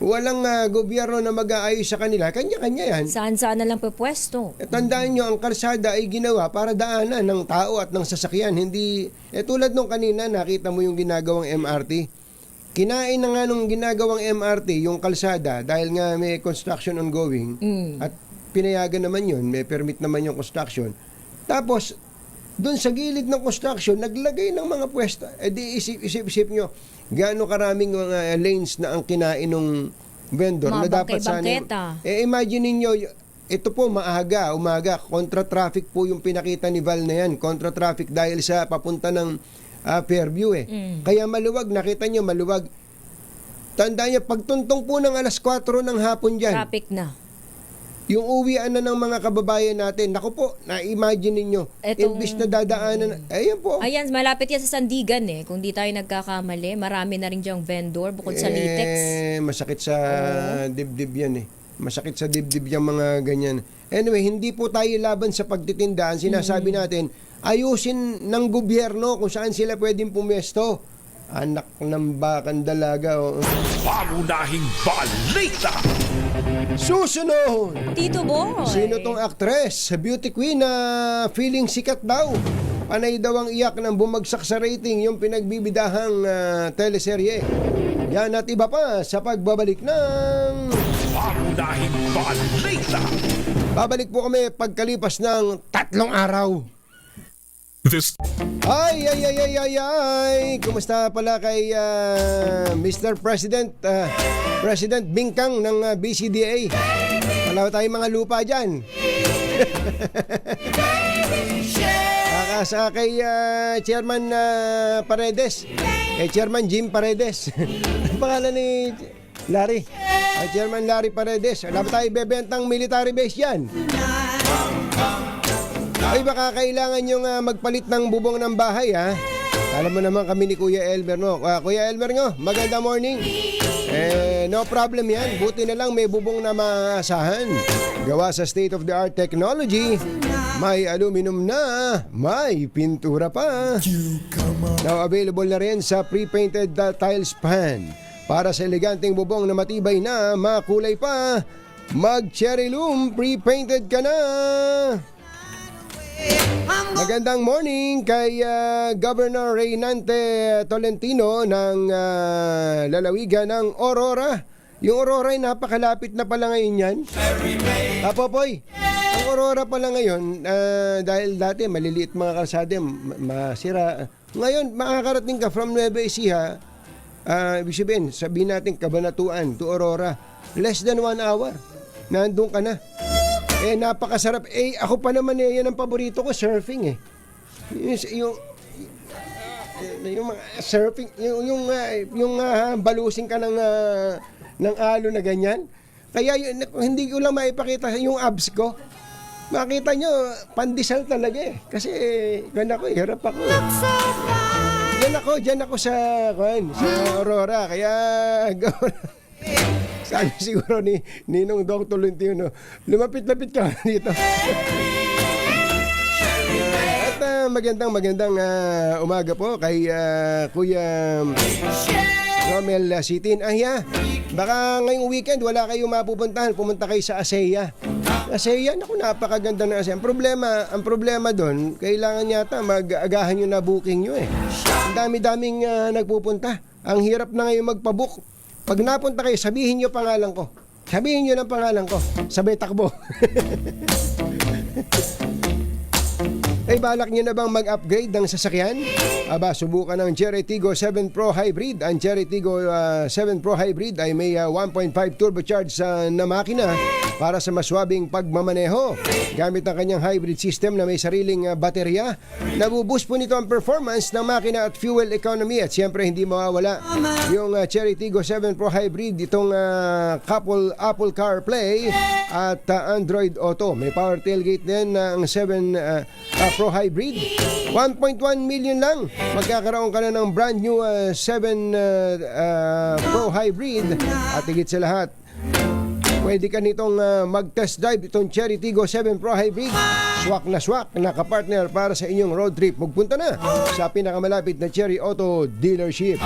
walang gobyerno na mag-aayos sa kanila, kanya-kanya yan. Saan-saan na lang pupwesto. Tandaan nyo, ang kalsada ay ginawa para daanan ng tao at ng sasakyan. Hindi, tulad nung kanina, nakita mo yung ginagawang MRT. Kinain na nga nung ginagawang MRT, yung kalsada, dahil nga may construction ongoing, at pinayagan naman yun, may permit naman yung construction. Tapos, doon sa gilid ng construction, naglagay ng mga pwesto. Di isip nyo, gaano karaming mga lanes na ang kinain ng vendor mga na dapat sana. Imagine niyo, ito po umaga, contra-traffic po yung pinakita ni Val na yan. Contra-traffic dahil sa papunta ng Fairview Kaya maluwag, nakita nyo maluwag. Tandaan niya, pagtuntong po ng alas 4 ng hapon dyan, Traffic na. yung uwian na ng mga kababayan natin, naku po, na-imagine ninyo, imbis na dadaanan, ayan po. Ayan, malapit yan sa Sandigan eh. Kung di tayo nagkakamali, marami na rin diyang vendor bukod sa latex. Masakit sa dibdib yan eh. Masakit sa dibdib yung mga ganyan. Anyway, hindi po tayo laban sa pagtitindahan. Sinasabi natin, ayusin ng gobyerno kung saan sila pwedeng pumesto. Anak ng bakang dalaga. Pangunahing balita! Susunod! Tito Boy! Sino tong actress? Beauty queen na feeling sikat daw. Panay daw ang iyak ng bumagsak sa rating yung pinagbibidahang teleserye. Yan at iba pa sa pagbabalik ng... Pangunahing balita! Babalik po kami pagkalipas ng 3 araw. This Ay! Kumusta pala kay Mr. President, President Bingkang ng BCDA? Wala tayong mga lupa dyan. Kakasa kay Chairman Paredes, kay Chairman Jim Paredes. Ang pangalan ni Larry? Chairman Larry Paredes. Wala ba tayo bebentang military base yan? Ay, baka kailangan nyo magpalit ng bubong ng bahay, ha? Alam mo naman kami ni Kuya Elmer, no? Kuya Elmer, no? Maganda morning. No problem yan. Buti na lang may bubong na maasahan. Gawa sa state-of-the-art technology. May aluminum na. May pintura pa. Now available na rin sa pre-painted tiles pan. Para sa eleganteng bubong na matibay na, makulay pa. Mag-cherry loom, pre-painted ka na. Magandang morning kay Governor Reynante Tolentino ng lalawigan ng Aurora. Yung Aurora ay napakalapit na pala ngayon yan. Popoy, ang Aurora pala ngayon, dahil dati maliliit mga kalsada, masira. Ngayon, makakarating ka from Nueva Ecija, ibig sabihin natin Cabanatuan to Aurora. Less than 1 hour. Nandun ka na. Napakasarap. Ako pa naman yan ang paborito ko, surfing eh. Yung mga surfing, yung balusing ka ng alo na ganyan. Kaya hindi ko lang maipakita yung abs ko. Makita nyo, pandesal talaga eh. Kasi hirap ako. Diyan ako sa Aurora. Kaya sabi siguro ni Ninong Dong Tolentino, lumapit-lapit ka dito. At magandang umaga po kay Kuya Romel Sitin. Baka ngayong weekend wala kayong mapupuntahan. Pumunta kayo sa Aseya. Aseya, naku, napakaganda na Aseya. Ang problema doon, kailangan yata mag-agahan yung na booking nyo eh. Ang dami-daming nagpupunta. Ang hirap na ngayon magpabook. Pag napunta kayo, sabihin nyo pangalan ko. Sabihin nyo ng pangalan ko. Sabay takbo. Balak nyo na bang mag-upgrade ng sasakyan? Subukan ng Cherry Tiggo 7 Pro Hybrid. Ang Cherry Tiggo 7 Pro Hybrid ay may 1.5 turbocharged na makina para sa maswabing pagmamaneho. Gamit ang kanyang hybrid system na may sariling baterya, nabuboost po nito ang performance ng makina at fuel economy. At siyempre hindi mawawala yung Cherry Tiggo 7 Pro Hybrid, itong couple Apple CarPlay at Android Auto. May power tailgate din ang 7 Pro Hybrid. 1.1 million lang. Magkakaroon ka na ng brand new 7 Pro Hybrid. At higit sa lahat, pwede ka nitong mag-test drive itong Cherry Tiggo 7 Pro Hybrid. Swak na swak, nakapartner para sa inyong road trip. Magpunta na sa pinakamalapit na Cherry Auto dealership.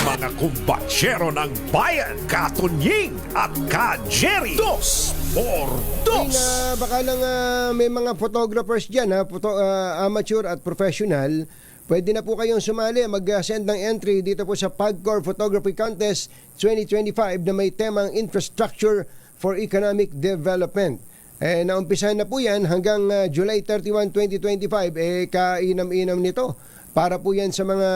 Mga kumbatsero ng bayan, Katunying at Ka-Jerry. 2x2. Baka lang may mga photographers dyan, amateur at professional. Pwede na po kayong sumali, mag-send ng entry dito po sa PAGCOR Photography Contest 2025 na may temang Infrastructure for Economic Development. Naumpisahan na po yan hanggang July 31, 2025. Kainam-inam nito. Para po yan sa mga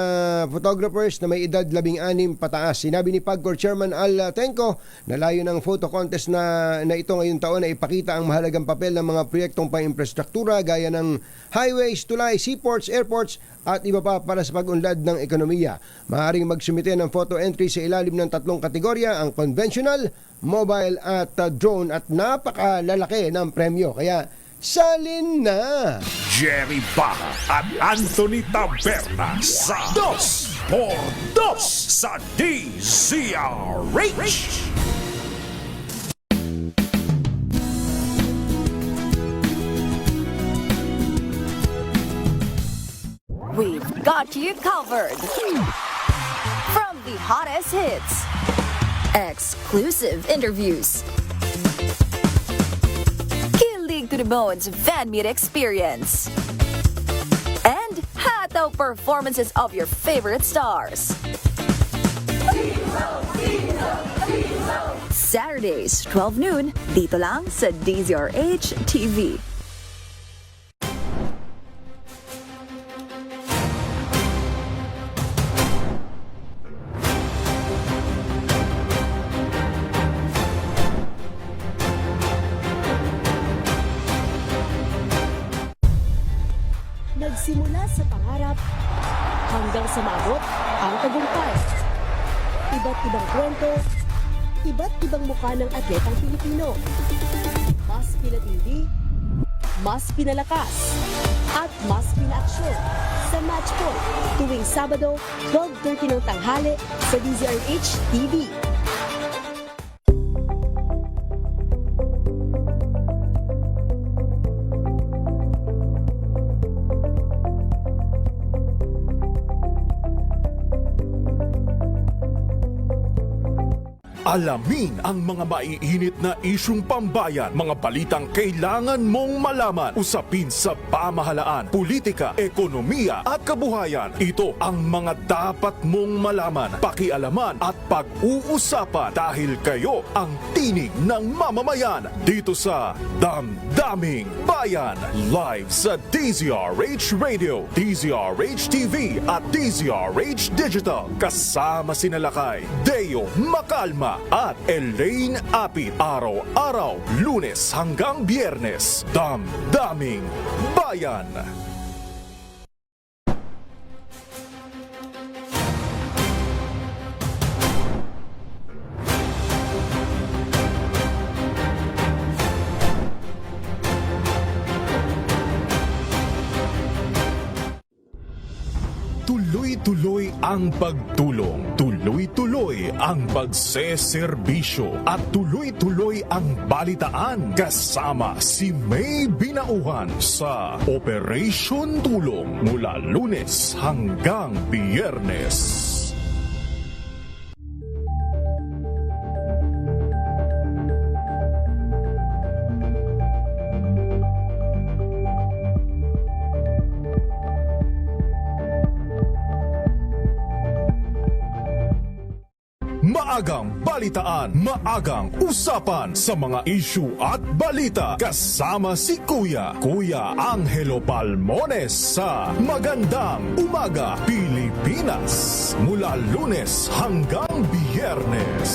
photographers na may edad 16 pataas. Sinabi ni PAGCOR Chairman Al Tenco na layo ng photo contest na ito ngayong taon na ipakita ang mahalagang papel ng mga proyektong pang-infrastruktura gaya ng highways, tulay, seaports, airports at iba pa para sa pag-unlad ng ekonomiya. Maaaring magsumite ng photo entry sa ilalim ng 3 kategorya, ang conventional, mobile at drone, at napakalalaki ng premyo. Kaya salin na! Jerry Baja at Anthony Taberna sa 2x2 sa DZRH. We've got you covered. From the hottest hits, exclusive interviews, kilig to the bones fan meet experience, and hataw performances of your favorite stars. Saturdays, 12 noon, dito lang sa DZRH TV. Nagsimula sa pangarap hanggang sa maabot ang tagumpay. Iba't ibang kwento, iba't ibang mukha ng atletang Pilipino. Mas pinatindi, mas pinalakas, at mas pinaaksyon sa Match Point tuwing Sabado, 12:30 ng tanghali sa DZRH TV. Alamin ang mga maiinit na isyung pambayan, mga balitang kailangan mong malaman, usapin sa pamahalaan, politika, ekonomiya at kabuhayan. Ito ang mga dapat mong malaman, pakialaman at pag-uusapan dahil kayo ang tinig ng mamamayan dito sa Damdaming Bayan. Live sa DZRH Radio, DZRH TV at DZRH Digital. Kasama sina Lakay, Deo Macalma at Elaine Apit. Araw-araw, Lunes hanggang Biyernes. Damdaming Bayan. Tuloy-tuloy ang pagtulong, tuloy-tuloy ang pagseserbisyo at tuloy-tuloy ang balitaan kasama si May Binauhan sa Operation Tulong mula Lunes hanggang Biyernes. Maagang balitaan, maagang usapan sa mga issue at balita kasama si Kuya Angelo Palmones sa Magandang Umaga Pilipinas mula Lunes hanggang Biyernes.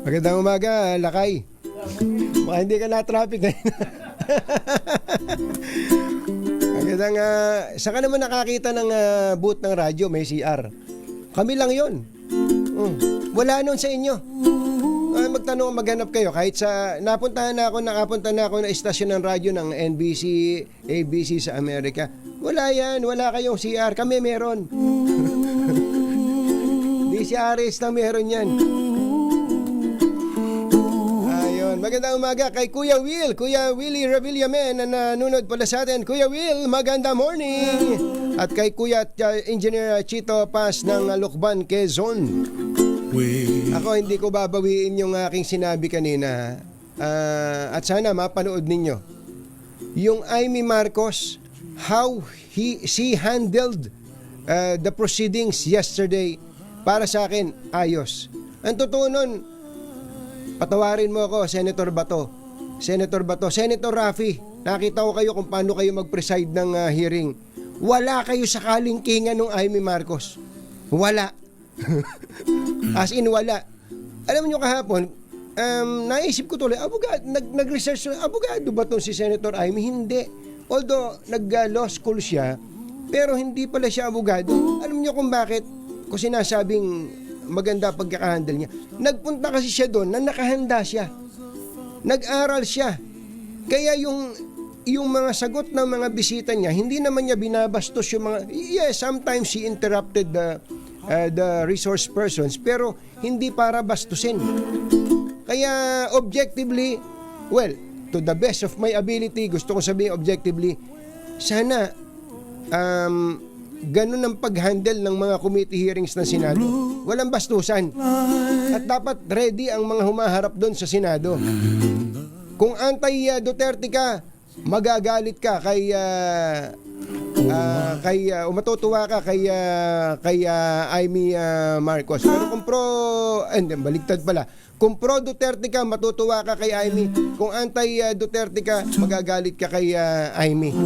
Magandang umaga, Lakay. Baka hindi ka na-traffic ngayon. Magandang, saan ka naman nakakita ng booth ng radyo, may CR? Kami lang yun. Wala nun sa inyo. Magtanong, maghanap kayo. Kahit sa, nakapunta na ako na istasyon ng radyo ng NBC, ABC sa Amerika. Wala yan, wala kayong CR. Kami meron. DCRS na meron yan. Magandang umaga kay Kuya Will, Kuya Willie Revillamen na nanonood pala sa atin. Kuya Will, maganda morning. At kay Kuya Engineer Chito Paz ng Lukban, Quezon. Ako hindi ko babawiin yung aking sinabi kanina. At sana mapanood ninyo. Yung Amy Marcos, how she handled the proceedings yesterday, para sa akin, ayos. Ang totoo nun, patawarin mo ako, Senator Bato, Senator Raffy, nakita ko kayo kung paano kayo mag-preside ng hearing. Wala kayo sa kalingkingan ng Amy Marcos. Wala. As in, wala. Alam niyo kahapon, naisip ko tuloy, nag-research, abogado ba itong si Senator Amy? Hindi. Although, nag-law school siya, pero hindi pala siya abogado. Alam niyo kung bakit? Kung sinasabing maganda pagkakahandle niya. Nagpunta kasi siya doon na nakahanda siya. Nag-aral siya. Kaya yung mga sagot ng mga bisita niya, hindi naman niya binabastos yung mga... Yes, sometimes he interrupted the resource persons, pero hindi para bastusin. Kaya objectively, well, to the best of my ability, gusto ko sabihin objectively, sana ganun ang pag-handle ng mga committee hearings ng Senado. Walang bastusan. At dapat ready ang mga humaharap doon sa Senado. Kung anti-Duterte ka, magagalit ka kay matutuwa ka kay Amy Marcos. Pero kung baligtad pala. Kung pro Duterte ka, matutuwa ka kay Amy. Kung anti-Duterte ka, magagalit ka kay Amy.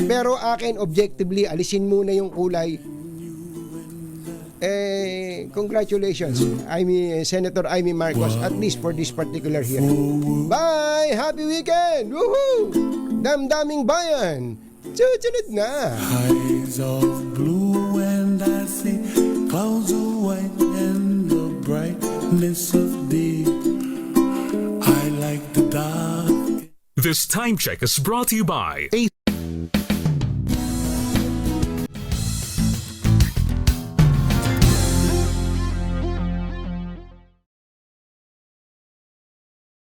Pero akin, objectively, alisin muna yung kulay. Congratulations, Senator Amy Marcos, at least for this particular hearing. Bye! Happy weekend! Woohoo! Damdaming bayan! Susunod na! Eyes of blue and I see clouds of white and the brightness of day. I like the dark. This time check is brought to you by